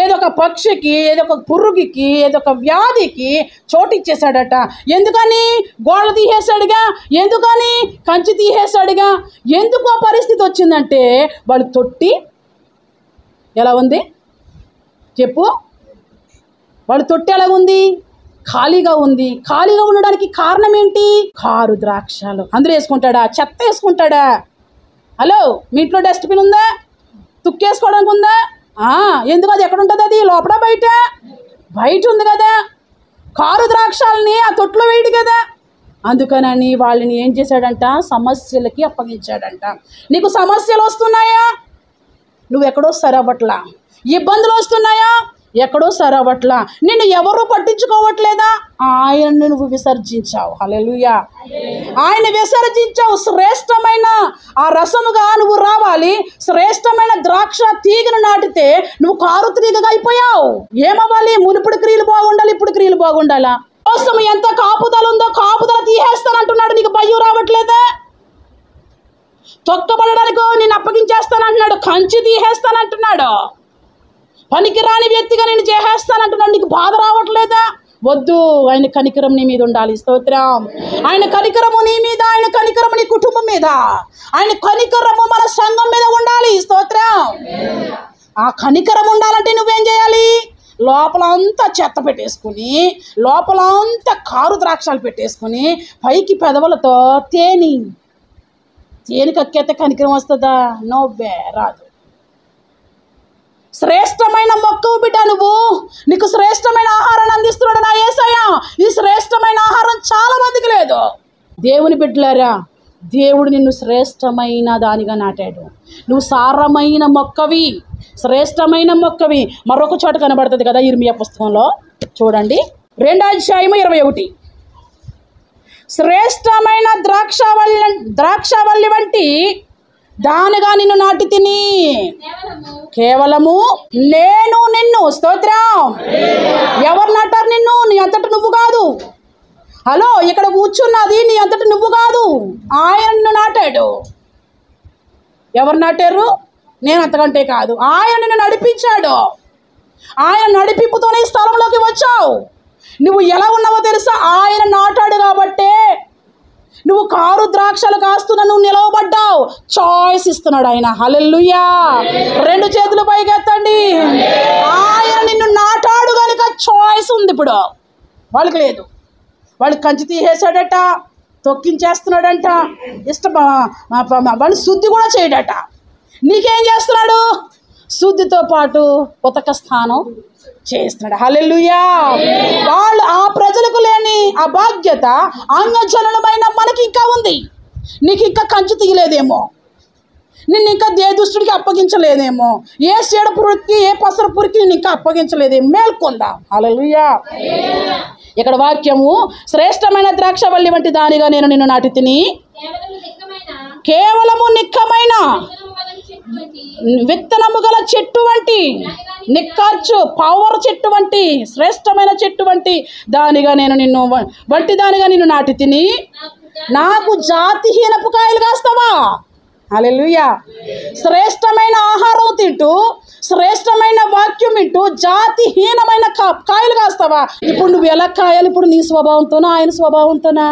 ఏదో ఒక పక్షికి, ఏదో ఒక పురుగుకి, ఏదో ఒక వ్యాధికి చోటు ఇచ్చేసాడట. ఎందుకని? గోడలు తీసేశాడుగా. ఎందుకని? కంచి తీసేశాడుగా. ఎందుకు ఆ పరిస్థితి వచ్చిందంటే వాళ్ళు తొట్టి ఎలా ఉంది చెప్పు? వాళ్ళు తొట్టి ఎలా ఉంది? ఖాళీగా ఉంది. ఖాళీగా ఉండడానికి కారణం ఏంటి? కారు ద్రాక్షలు. అందరూ వేసుకుంటాడా? చెత్త వేసుకుంటాడా? హలో, మీ ఇంట్లో డస్ట్బిన్ ఉందా? తుక్కేసుకోవడానికి ఉందా? ఎందుకు? అది ఎక్కడ ఉంటుంది? అది లోపల బయట? బయట ఉంది కదా. కారు ద్రాక్షాలని ఆ తొట్లో వేయడు కదా. అందుకనని వాళ్ళని ఏం చేశాడంట? సమస్యలకి అప్పగించాడంట. నీకు సమస్యలు వస్తున్నాయా? నువ్వు ఎక్కడో సరవట్లా. ఇబ్బందులు వస్తున్నాయా? ఎక్కడో సరవట్లా, నిన్ను ఎవరు పట్టించుకోవట్లేదా? ఆయనను నువ్వు విసర్జించావు. హల్లెలూయా. ఆయన విసర్జించావు. శ్రేష్టమైన ఆ రసముగా నువ్వు రావాలి. శ్రేష్టమైన ద్రాక్ష తీగను నాటితే నువ్వు కారు తీగగా అయిపోయావు. ఏమవ్వాలి? మునుపుడు క్రియలు బాగుండాలి, ఇప్పుడు క్రియలు బాగుండాలా? కోసం ఎంత కాపుదల ఉందో కాపుదల తీసేస్తానంటున్నాడు. నీకు భయం రావట్లేదా? తొక్కబడడానికో నేను అప్పగించేస్తానంటున్నాడు. కంచి తీసేస్తానంటున్నాడు. పనికి రాని వ్యక్తిగా నేను చేసేస్తానంటున్నాడు. నీకు బాధ రావట్లేదా? వద్దు. ఆయన కనికరం నీ మీద ఉండాలి. స్తోత్రం. ఆయన కనికరము నీ మీద, ఆయన కనికరము నీ కుటుంబం మీద, ఆయన కనికరము మన సంఘం మీద ఉండాలి. స్తోత్రం. ఆ కనికరం ఉండాలంటే నువ్వేం చేయాలి? లోపలంతా చెత్త పెట్టేసుకుని, లోపలంతా కారు ద్రాక్షాలు పెట్టేసుకుని, పైకి పెదవులతో తేనె కక్కేస్తే కనికరం వస్తుందా? నోవే, రాదు. శ్రేష్టమైన మొక్కవు బిడ్డ నువ్వు. నీకు శ్రేష్టమైన ఆహారాన్ని అందిస్తున్నాడు నా యేసయ్య. ఈ శ్రేష్టమైన ఆహారం చాలా మందికి లేదు. దేవుని బిడ్డలారా, దేవుడు నిన్ను శ్రేష్టమైన దానిగా నాటాడు. నువ్వు సారమైన మొక్కవి, శ్రేష్టమైన మొక్కవి. మరొక చోట కనబడుతుంది కదా ఇర్మియా పుస్తకంలో, చూడండి 2:21. శ్రేష్టమైన ద్రాక్షవల్లి వంటి దానిగా నిన్ను నాటి తిని, కేవలము నేను నిన్ను. స్తోత్రం. ఎవరు నాటారు నిన్ను? నీ అంతటి నువ్వు కాదు. హలో, ఇక్కడ కూర్చున్నది నీ అంతటి నువ్వు కాదు. ఆయన నిన్ను నాటాడు. ఎవరు నాటారు? నేను అంతకంటే కాదు. ఆయన నిన్ను నడిపించాడు. ఆయన నడిపింపుతోనే ఈ స్థలంలోకి వచ్చావు. నువ్వు ఎలా ఉన్నావో తెలుసా? ఆయన నాటాడు కాబట్టే నువ్వు కారు ద్రాక్షలు కాస్తున్నా నువ్వు నిలవబడ్డావు. చాయిస్ ఇస్తున్నాడు ఆయన. హల్లెలూయా. 2 చేతులు పైకెత్తండి. ఆయన నిన్ను నాటాడు కనుక చాయిస్ ఉంది. ఇప్పుడు వాళ్ళకి లేదు. వాళ్ళు కంచి తీసేసాడట, తొక్కించేస్తున్నాడంట, వాళ్ళు శుద్ధి కూడా చేయడట. నీకేం చేస్తున్నాడు? శుద్ధితో పాటు ఉతక స్నానం చేస్తున్నాడు. హల్లెలూయా. వాళ్ళు ఆ ప్రజలకు లేని ఆ బాధ్యత అంగజనులమైన మనకి ఇంకా ఉంది. నీకు ఇంకా కంచి తీయలేదేమో, నిన్ను ఇంకా ఏ దుష్టుడికి అప్పగించలేదేమో, ఏ సీడపురికి ఏ పసరపురికి నిన్ను ఇంకా అప్పగించలేదేమో. మేల్కొందాం. హల్లెలూయా. ఇక్కడ వాక్యము, శ్రేష్టమైన ద్రాక్షవల్లి వంటి దానిగా నేను నిన్ను నాటి తిని, కేవలము నిక్కమైన విత్తనము గల చెట్టు వంటి, నిక్కర్చు పవర్ చెట్టు వంటి, శ్రేష్టమైన చెట్టు వంటి దానిగా నేను నిన్ను వంటి దానిగా నిన్ను నాటి తిని, నాకు జాతిహీనపు కాయలు కాస్తావా? హల్లెలూయా. శ్రేష్టమైన ఆహారం తింటూ, శ్రేష్టమైన వాక్యం వింటూ జాతిహీనమైన కాయలు కాస్తావా? ఇప్పుడు నువ్వు ఎలా కాయాలి? ఇప్పుడు నీ స్వభావంతోనా ఆయన స్వభావంతోనా?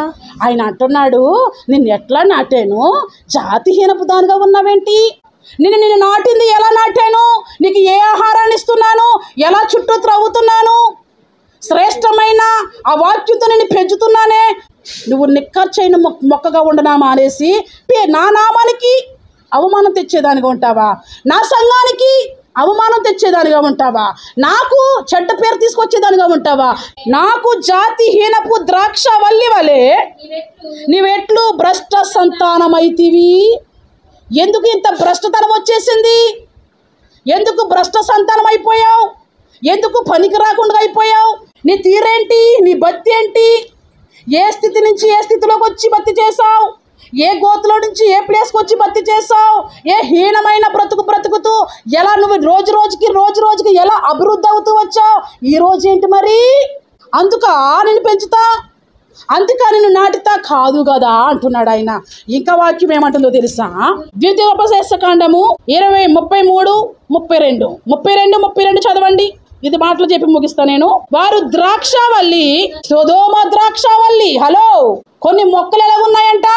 ఆయన అంటున్నాడు, నిన్ను ఎట్లా నాటాను? జాతిహీనపు దానిగా ఉన్నావేంటి? నిన్ను నాటింది ఎలా నాటాను? నీకు ఏ ఆహారాన్ని ఇస్తున్నాను? ఎలా చుట్టూ త్రవ్వుతున్నాను? శ్రేష్టమైన ఆ వాక్యంతో నేను పెంచుతున్నానే. నువ్వు నిక్కర్చైన మొక్కగా ఉండనా మానేసి నా నామానికి అవమానం తెచ్చేదానిగా ఉంటావా? నా సంఘానికి అవమానం తెచ్చేదానిగా ఉంటావా? నాకు చెడ్డ పేరు తీసుకొచ్చేదానిగా ఉంటావా? నాకు జాతిహీనపు ద్రాక్షవల్లి వలె నీవెట్లు భ్రష్ట సంతానమైతివి. ఎందుకు ఇంత భ్రష్టతనం వచ్చేసింది? ఎందుకు భ్రష్ట సంతానం అయిపోయావు? ఎందుకు పనికి రాకుండా అయిపోయావు? నీ తీరేంటి? నీ బతి ఏంటి? ఏ స్థితి నుంచి ఏ స్థితిలోకి వచ్చి బతి చేసావు? ఏ గోతులో నుంచి ఏ ప్లేస్కి వచ్చి బతి చేసావు? ఏ హీనమైన బ్రతుకుతూ ఎలా నువ్వు రోజు రోజుకి ఎలా అభివృద్ధి అవుతూ వచ్చావు? ఈరోజు ఏంటి మరి? అందుక నేను పెంచుతా, అందుక నిన్ను నాటితా కాదు కదా అంటున్నాడు ఆయన. ఇంకా వాక్యం ఏమంటుందో తెలుసా? ద్వితీయోపదేశకాండము 20:33-32 చదవండి. ఇది మాటలు చెప్పి ముగిస్తా నేను. వారు ద్రాక్షవల్లి, సొదొమ ద్రాక్షవల్లి. హలో, కొన్ని మొక్కలు ఎలా ఉన్నాయంట?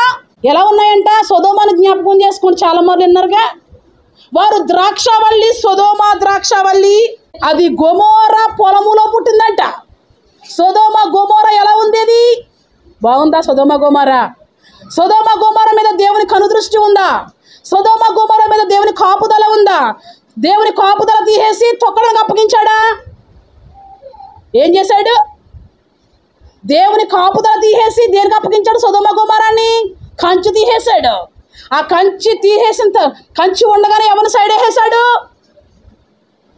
సొదొమను జ్ఞాపకం చేసుకోండి, చాలా మంది విన్నారుగా. వారు ద్రాక్షవల్లి, సొదొమ ద్రాక్షవల్లి. అది గొమోరా పొలములో పుట్టిందంట. సొదొమ గొమోరా ఎలా ఉండేది? బాగుందా సొదొమ గొమోరా? సొదొమ గొమోరా మీద దేవుని కనుదృష్టి ఉందా? సొదొమ గొమోరా మీద దేవుని కాపుదల ఉందా? దేవుని కాపుదల తీసేసి తొక్కడానికి అప్పగించాడా? ఏం చేశాడు? దేవుని కాపుదల తీసేసి దేనికి అప్పగించాడు? సొదొమ గొమోరాని కంచి తీసేశాడు. ఆ కంచి తీసేసిన కంచి ఉండగానే ఎవరిని సైడ్ వేసేశాడు?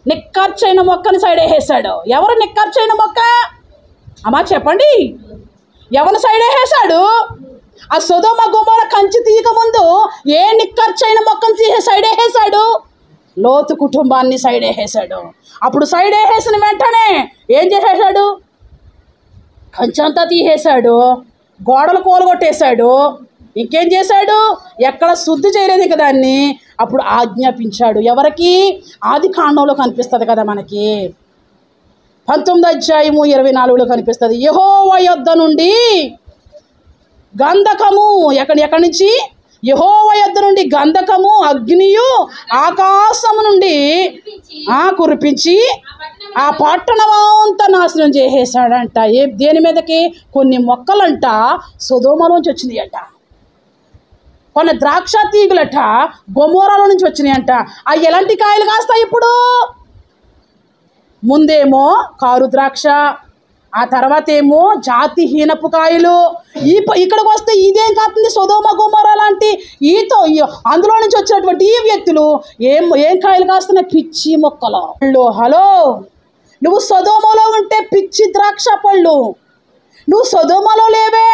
నిక్కర్చైన మొక్కని సైడ్ వేసేసాడు. ఎవరు నిక్కర్చైన మొక్క? అమ్మా చెప్పండి, ఎవరిని సైడ్ వేసేసాడు? ఆ సొదొమ గొమొర్రా కంచి తీయక ముందు ఏ నిక్కర్చైన మొక్కను తీసే సైడ్ వేసేసాడు? లోతు కుటుంబాన్ని సైడ్ వేసేసాడు. అప్పుడు సైడ్ వేసేసిన వెంటనే ఏం చేసేసాడు? కంచంతా తీసేశాడు, గోడలు కూలగొట్టేశాడు, ఇంకేం చేశాడు? ఎక్కడ శుద్ధి చేయలేదు ఇంక దాన్ని. అప్పుడు ఆజ్ఞాపించాడు. ఎవరికి? ఆదికాండంలో కనిపిస్తుంది కదా మనకి, 19:24 కనిపిస్తుంది. యెహోవా యొద్ద నుండి గంధకము, ఎక్కడి నుంచి? యెహోవా యొద్ద నుండి గంధకము, అగ్నియు ఆకాశము నుండి కురిపించి ఆ పట్టణం అంతా నాశనం చేసేసాడంట. దేని మీదకి? కొన్ని మొక్కలంట సొదొమలోంచి వచ్చినాయంట, కొన్ని ద్రాక్ష తీగలట గొమొర్రాలో నుంచి వచ్చినాయంట. అవి ఎలాంటి కాయలు కాస్తాయి ఇప్పుడు? ముందేమో కారు ద్రాక్ష, ఆ తర్వాత ఏమో జాతిహీనపు కాయలు. ఇక్కడికి వస్తే ఇదేం కాస్తుంది? సొదొమ గొమొర్రా లాంటి అందులో నుంచి వచ్చినటువంటి ఈ వ్యక్తులు ఏం కాయలు కాస్తున్నాయి? పిచ్చి మొక్కలు. హలో, నువ్వు సొదొమలో ఉంటే పిచ్చి ద్రాక్ష పళ్ళు. నువ్వు సొదొమలో లేవే,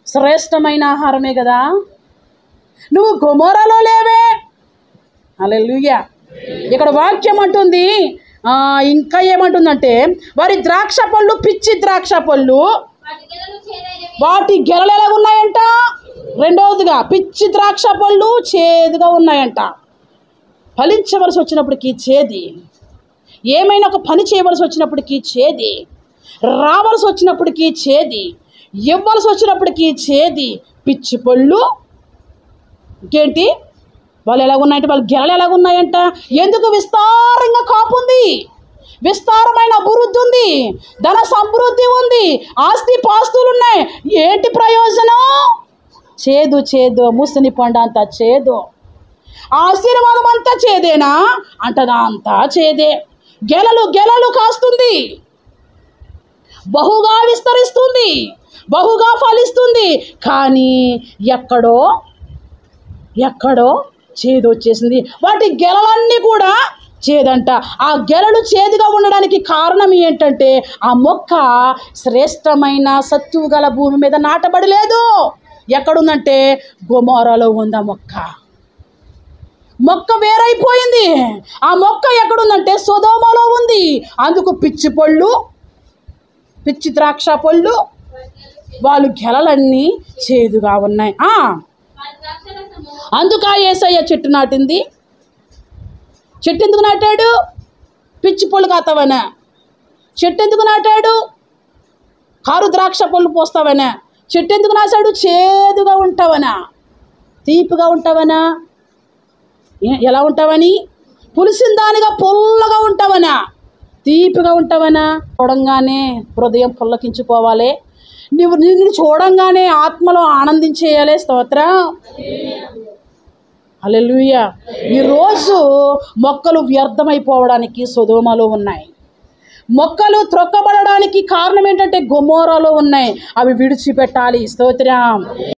శ్రేష్టమైన ఆహారమే కదా. నువ్వు గొమొర్రాలో లేవే. హల్లెలూయా. ఇక్కడ వాక్యం అంటుంది, ఇంకా ఏమంటుందంటే, వారి ద్రాక్ష పళ్ళు పిచ్చి ద్రాక్ష పళ్ళు, వాటి గెలలు ఎలా ఉన్నాయంట? రెండవదిగా పిచ్చి ద్రాక్ష పళ్ళు చేదుగా ఉన్నాయంట. ఫలించవలసి వచ్చినప్పటికీ చేది, ఏమైనా ఒక పని చేయవలసి వచ్చినప్పటికీ చేది, రావలసి వచ్చినప్పటికీ చేది, ఇవ్వవలసి వచ్చినప్పటికీ చేది. పిచ్చి పళ్ళు. ఇంకేంటి? వాళ్ళు ఎలాగున్నాయంటే, వాళ్ళ గెలలు ఎలాగున్నాయంట? ఎందుకు? విస్తారంగా కాపుంది, విస్తారమైన అభివృద్ధి ఉంది, ధన సమృద్ధి ఉంది, ఆస్తి పాస్తులు ఉన్నాయి. ఏంటి ప్రయోజనం? చేదు చేదు, ముసిని పండు అంతా చేదు. ఆశీర్వాదం అంతా చేదేనా అంటదా? అంతా చేదే. గెలలు గెలలు కాస్తుంది, బహుగా విస్తరిస్తుంది, బహుగా ఫలిస్తుంది. కానీ ఎక్కడో చేదు వచ్చేసింది. వాటి గెలలన్నీ కూడా చేదంట. ఆ గెలలు చేదుగా ఉండడానికి కారణం ఏంటంటే, ఆ మొక్క శ్రేష్టమైన సత్తువు గల భూమి మీద నాటబడలేదు. ఎక్కడుందంటే గొమొర్రాలో ఉంది. ఆ మొక్క వేరైపోయింది. ఆ మొక్క ఎక్కడుందంటే సొదొమలో ఉంది. అందుకు పిచ్చి పళ్ళు, పిచ్చి ద్రాక్ష పళ్ళు, వాళ్ళు గెలలన్నీ చేదుగా ఉన్నాయి. అందుకు యేసయ్య చెట్టు నాటింది. చెట్టు ఎందుకు నాటాడు? పిచ్చి పళ్ళు కాతావనా? చెట్టు ఎందుకు నాటాడు? కారు ద్రాక్ష పళ్ళు పోస్తావనా? చెట్టు ఎందుకు నాశాడు? చేదుగా ఉంటావనా? తీపిగా ఉంటావనా? ఎలా ఉంటావని? పులిసిన దానిగా పుల్లగా ఉంటావనా? తీపిగా ఉంటావనా? చూడంగానే హృదయం పుల్లకించిపోవాలి. నిన్ను చూడంగానే ఆత్మలో ఆనందించేయాలి. స్తోత్రం. హల్లెలూయా. ఈరోజు మొక్కలు వ్యర్థమైపోవడానికి సొదొమలో ఉన్నాయి. మొక్కలు త్రొక్కబడడానికి కారణం ఏంటంటే గొమొర్రాలో ఉన్నాయి. అవి విడిచిపెట్టాలి. స్తోత్రం.